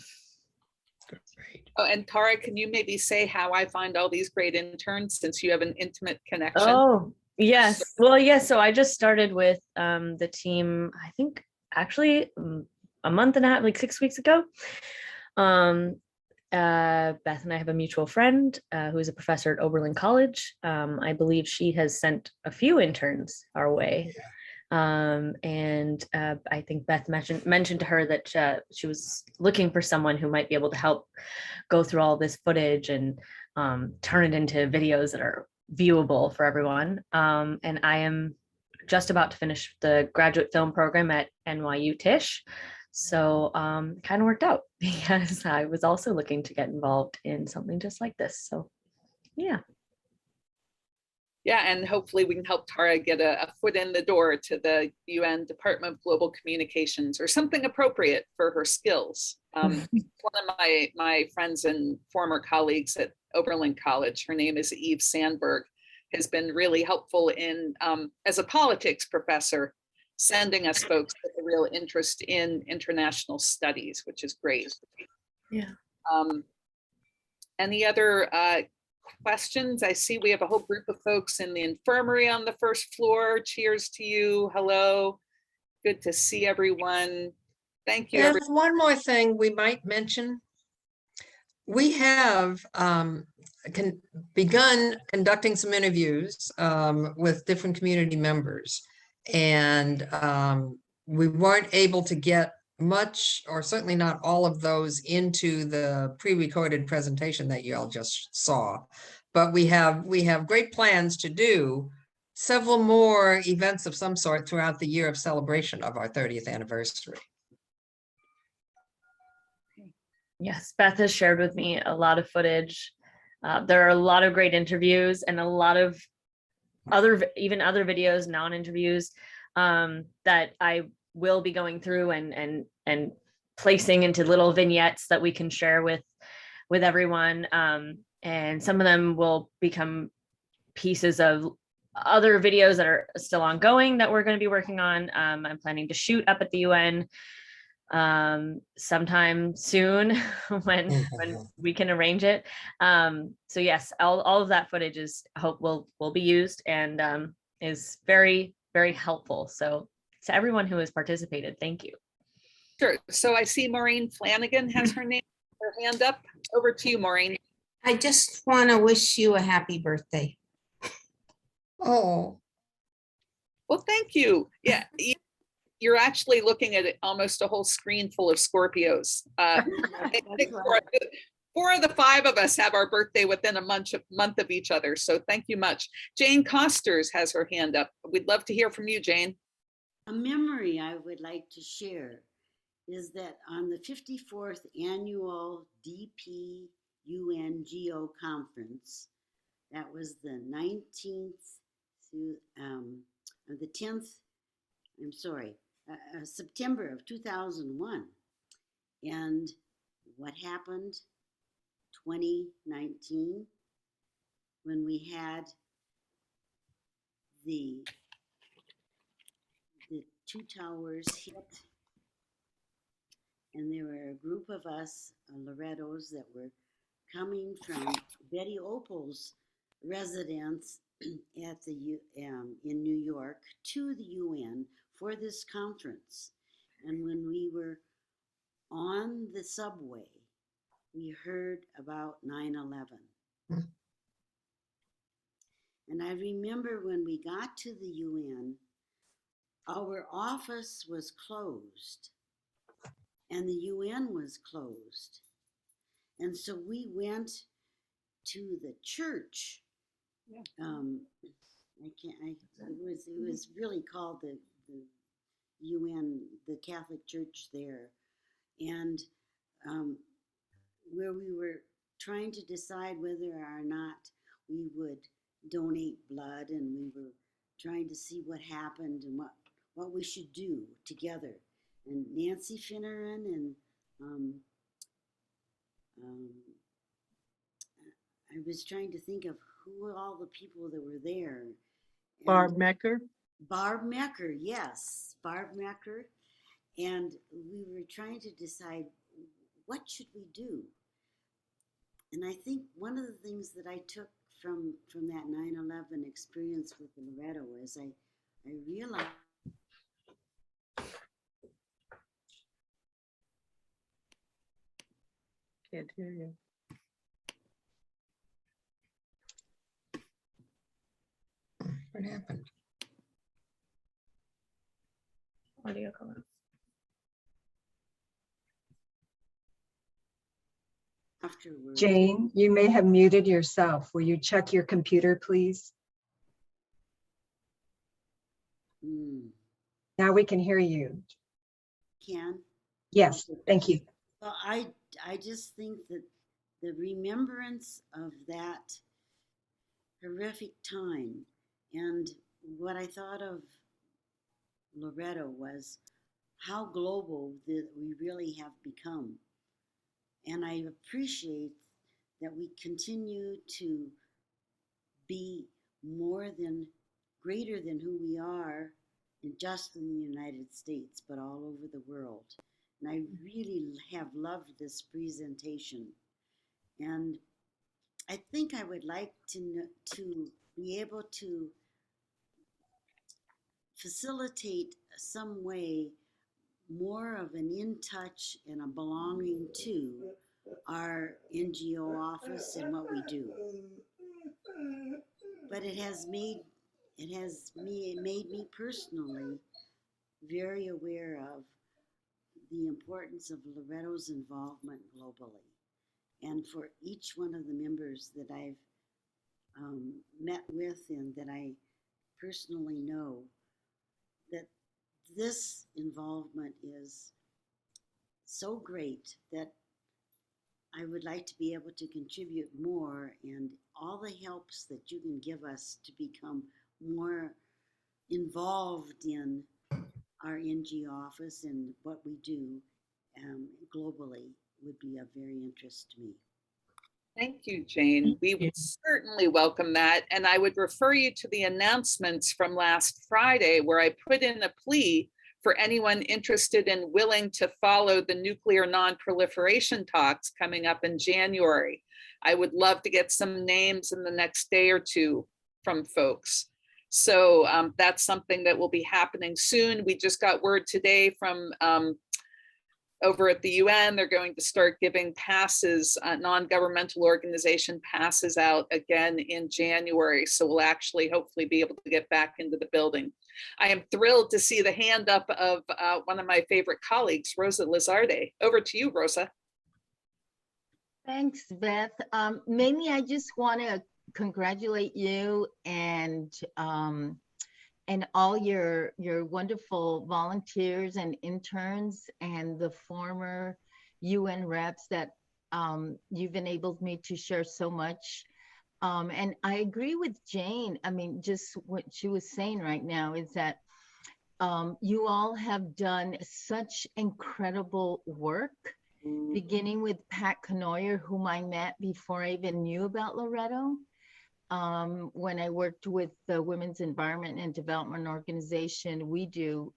Great. Oh, and Tara, can you maybe say how I find all these great interns, since you have an intimate connection? Oh, yes. Well, yes. So I just started with the team, I think actually a month and a half, like 6 weeks ago. Beth and I have a mutual friend who is a professor at Oberlin College. I believe she has sent a few interns our way. Yeah. I think Beth mentioned to her that she was looking for someone who might be able to help go through all this footage and turn it into videos that are viewable for everyone. And I am just about to finish the graduate film program at NYU Tisch. So kind of worked out because I was also looking to get involved in something just like this. So yeah. Yeah, and hopefully we can help Tara get a foot in the door to the UN Department of Global Communications, or something appropriate for her skills. One of my friends and former colleagues at Oberlin College, her name is Eve Sandberg, has been really helpful in, as a politics professor, sending us folks with a real interest in international studies, which is great. Yeah. Any other questions? I see we have a whole group of folks in the infirmary on the first floor. Cheers to you. Hello. Good to see everyone. Thank you. And one more thing we might mention. We have begun conducting some interviews with different community members, and we weren't able to get much, or certainly not all of those, into the pre-recorded presentation that you all just saw. but we have great plans to do several more events of some sort throughout the year of celebration of our 30th anniversary. Yes, Beth has shared with me a lot of footage. There are a lot of great interviews and a lot of even other videos, non-interviews, that I will be going through and placing into little vignettes that we can share with everyone. And some of them will become pieces of other videos that are still ongoing that we're going to be working on. I'm planning to shoot up at the UN sometime soon when we can arrange it. So yes, all of that footage hope will be used and is very, very helpful. So to everyone who has participated, thank you. Sure. So I see Maureen Flanagan has her hand up. Over to you, Maureen. I just want to wish you a happy birthday. Oh. Well, thank you. Yeah. You're actually looking at almost a whole screen full of Scorpios. I think four of the five of us have our birthday within a month of each other. So thank you much. Jane Costers has her hand up. We'd love to hear from you, Jane. A memory I would like to share is that on the 54th annual DPUNGO conference, that was the 19th through the 10th, September of 2001. And what happened 2019 when we had the two towers hit, and there were a group of us, Lorettos, that were coming from Betty Opal's residence at the in New York to the UN for this conference. And when we were on the subway, we heard about 9/11. And I remember when we got to the UN, our office was closed and the UN was closed. And so we went to the church. It was really called the UN, the Catholic Church there. And where we were trying to decide whether or not we would donate blood, and we were trying to see what happened and what we should do together. And Nancy Finneran and I was trying to think of who all the people that were there. And Barb Mecker. Barb Mecker, yes, Barb Mecker. And we were trying to decide, what should we do? And I think one of the things that I took from that 9/11 experience with Loretto is I realized Can't hear you. What happened? Audio collapse. afterwards. Jane, you may have muted yourself. Will you check your computer, please? Now we can hear you. Can? Yes, thank you. Well, I just think that the remembrance of that horrific time, and what I thought of Loretto was how global that we really have become. And I appreciate that we continue to be greater than who we are, just in the United States, but all over the world. And I really have loved this presentation. And I think I would like to be able to facilitate some way more of an in touch and a belonging to our NGO office and what we do. But it has made me personally very aware of the importance of Loretto's involvement globally. And for each one of the members that I've met with and that I personally know, that this involvement is so great that I would like to be able to contribute more, and all the helps that you can give us to become more involved in our NGO office and what we do globally would be of very interest to me. Thank you, Jane. We would certainly welcome that. And I would refer you to the announcements from last Friday, where I put in a plea for anyone interested and willing to follow the nuclear non-proliferation talks coming up in January. I would love to get some names in the next day or two from folks. So that's something that will be happening soon. We just got word today from over at the UN, they're going to start giving passes, non-governmental organization passes out again in January. So we'll actually hopefully be able to get back into the building. I am thrilled to see the hand up of one of my favorite colleagues, Rosa Lizarde. Over to you, Rosa. Thanks, Beth. Mainly, I just want to congratulate you and all your wonderful volunteers and interns and the former UN reps that you've enabled me to share so much. And I agree with Jane. I mean, just what she was saying right now is that you all have done such incredible work, beginning with Pat Canoyer, whom I met before I even knew about Loretto. When I worked with the Women's Environment and Development Organization, we do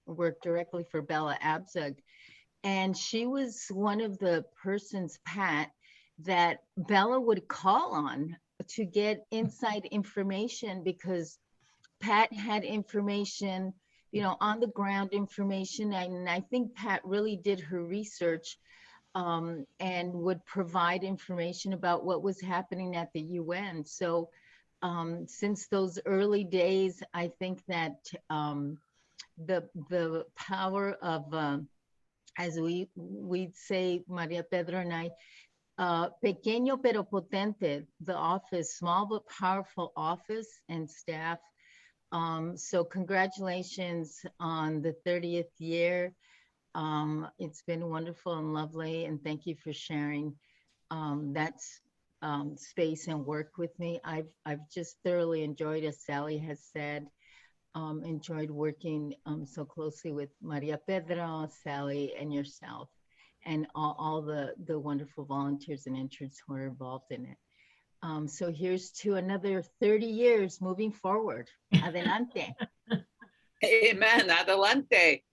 work directly for Bella Abzug. And she was one of the persons, Pat, that Bella would call on to get inside information, because Pat had information, you know, on the ground information. And I think Pat really did her research and would provide information about what was happening at the UN. So since those early days, I think that the power of, as we'd say, Maria Pedro and I, pequeño pero potente, the office, small but powerful office and staff. So congratulations on the 30th year. It's been wonderful and lovely, and thank you for sharing that space and work with me. I've just thoroughly enjoyed, as Sally has said, enjoyed working so closely with Maria Pedro, Sally, and yourself, and all the wonderful volunteers and interns who are involved in it. So here's to another 30 years moving forward. Adelante. Amen. Adelante.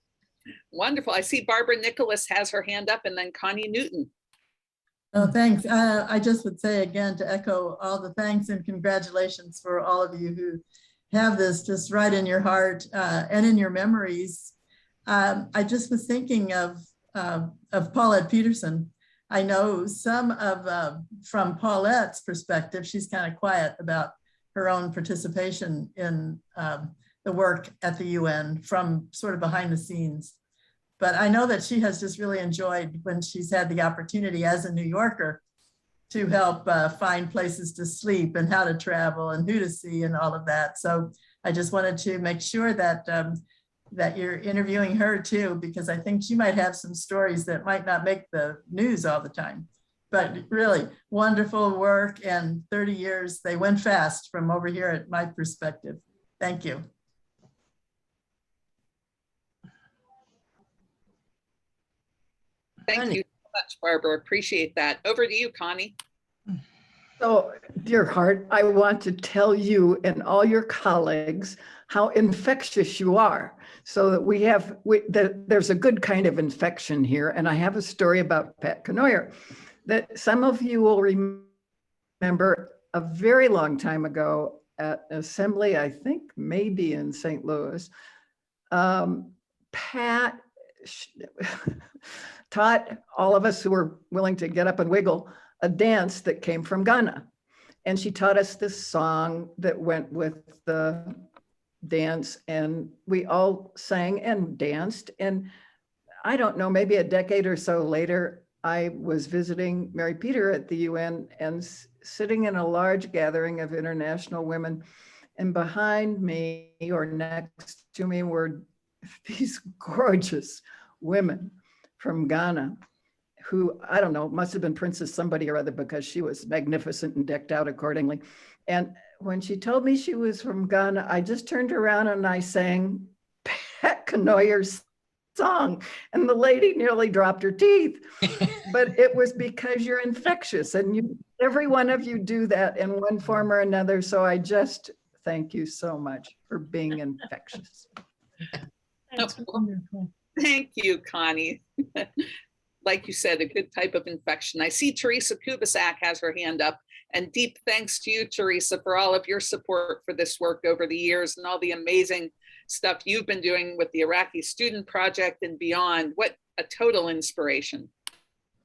Wonderful. I see Barbara Nicholas has her hand up, and then Connie Newton. Oh, thanks. I just would say again to echo all the thanks and congratulations for all of you who have this just right in your heart and in your memories. I just was thinking of Paulette Peterson. I know some of, from Paulette's perspective, she's kind of quiet about her own participation in the work at the UN from sort of behind the scenes. But I know that she has just really enjoyed when she's had the opportunity as a New Yorker to help find places to sleep and how to travel and who to see and all of that. So I just wanted to make sure that that you're interviewing her too, because I think she might have some stories that might not make the news all the time. But really wonderful work, and 30 years, they went fast from over here at my perspective. Thank you. Thank you so much, Barbara. Appreciate that. Over to you, Connie. So, dear heart, I want to tell you and all your colleagues how infectious you are, so that there's a good kind of infection here. And I have a story about Pat Canoyer that some of you will remember a very long time ago at an assembly, I think maybe in St. Louis. Pat taught all of us who were willing to get up and wiggle a dance that came from Ghana. And she taught us this song that went with the dance, and we all sang and danced. And I don't know, maybe a decade or so later, I was visiting Mary Peter at the UN and sitting in a large gathering of international women. And behind me or next to me were these gorgeous women from Ghana who, I don't know, must have been Princess somebody or other because she was magnificent and decked out accordingly. And when she told me she was from Ghana, I just turned around and I sang Pat Canoyer's song, and the lady nearly dropped her teeth. But it was because you're infectious, and every one of you do that in one form or another. So I just thank you so much for being infectious. That's wonderful. Thank you, Connie. Like you said, a good type of infection. I see Teresa Kubasak has her hand up, and deep thanks to you, Teresa, for all of your support for this work over the years and all the amazing stuff you've been doing with the Iraqi Student Project and beyond. What a total inspiration.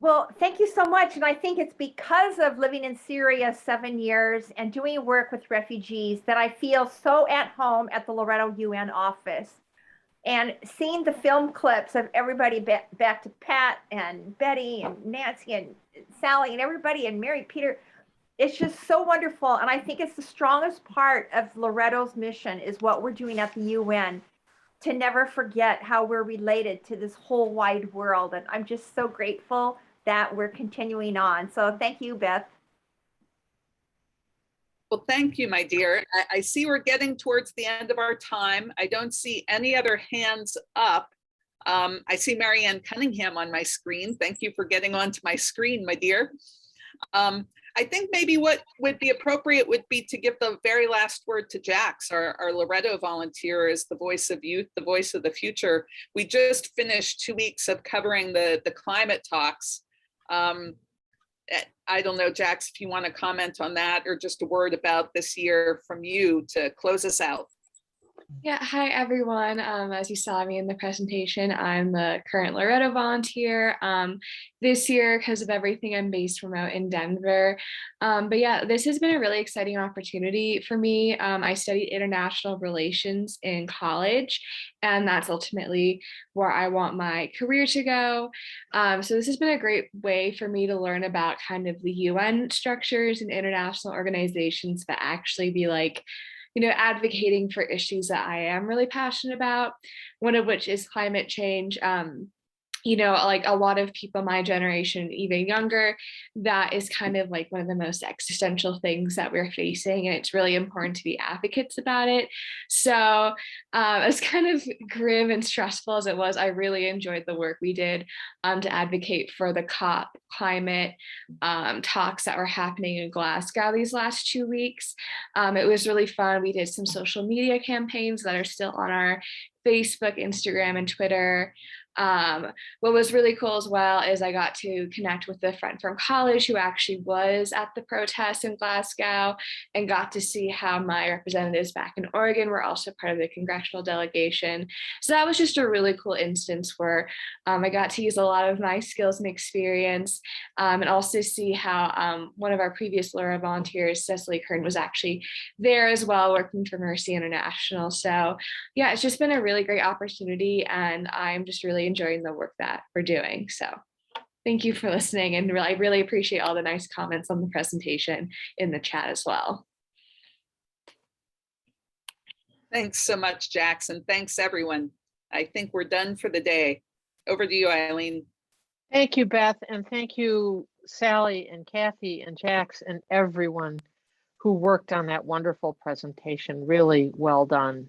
Well, thank you so much. And I think it's because of living in Syria 7 years and doing work with refugees that I feel so at home at the Loretto UN office. And seeing the film clips of everybody back to Pat and Betty and Nancy and Sally and everybody and Mary Peter, it's just so wonderful. And I think it's the strongest part of Loretto's mission is what we're doing at the UN, to never forget how we're related to this whole wide world. And I'm just so grateful that we're continuing on. So thank you, Beth. Well, thank you, my dear. I see we're getting towards the end of our time. I don't see any other hands up. I see Marianne Cunningham on my screen. Thank you for getting onto my screen, my dear. I think maybe what would be appropriate would be to give the very last word to Jax, our Loretto volunteer, as the voice of youth, the voice of the future. We just finished 2 weeks of covering the climate talks. I don't know, Jax, if you want to comment on that or just a word about this year from you to close us out. Yeah, hi everyone. As you saw me in the presentation, I'm the current Loretto volunteer. This year, because of everything, I'm based remote in Denver. But yeah, this has been a really exciting opportunity for me. I studied international relations in college, and that's ultimately where I want my career to go. So this has been a great way for me to learn about kind of the UN structures and international organizations that actually be like, advocating for issues that I am really passionate about, one of which is climate change. Like a lot of people my generation, even younger, that is kind of like one of the most existential things that we're facing, and it's really important to be advocates about it. So as kind of grim and stressful as it was, I really enjoyed the work we did to advocate for the COP climate talks that were happening in Glasgow these last 2 weeks. It was really fun. We did some social media campaigns that are still on our Facebook, Instagram, and Twitter. What was really cool as well is I got to connect with a friend from college who actually was at the protest in Glasgow and got to see how my representatives back in Oregon were also part of the congressional delegation. So that was just a really cool instance where I got to use a lot of my skills and experience, and also see how one of our previous Laura volunteers, Cecily Kern, was actually there as well, working for Mercy International. So yeah, it's just been a really great opportunity, and I'm just really enjoying the work that we're doing. So thank you for listening, and I really appreciate all the nice comments on the presentation in the chat as well. Thanks so much, Jackson. Thanks, everyone. I think we're done for the day. Over to you, Eileen. Thank you, Beth, and thank you, Sally and Kathy and Jax and everyone who worked on that wonderful presentation. Really well done.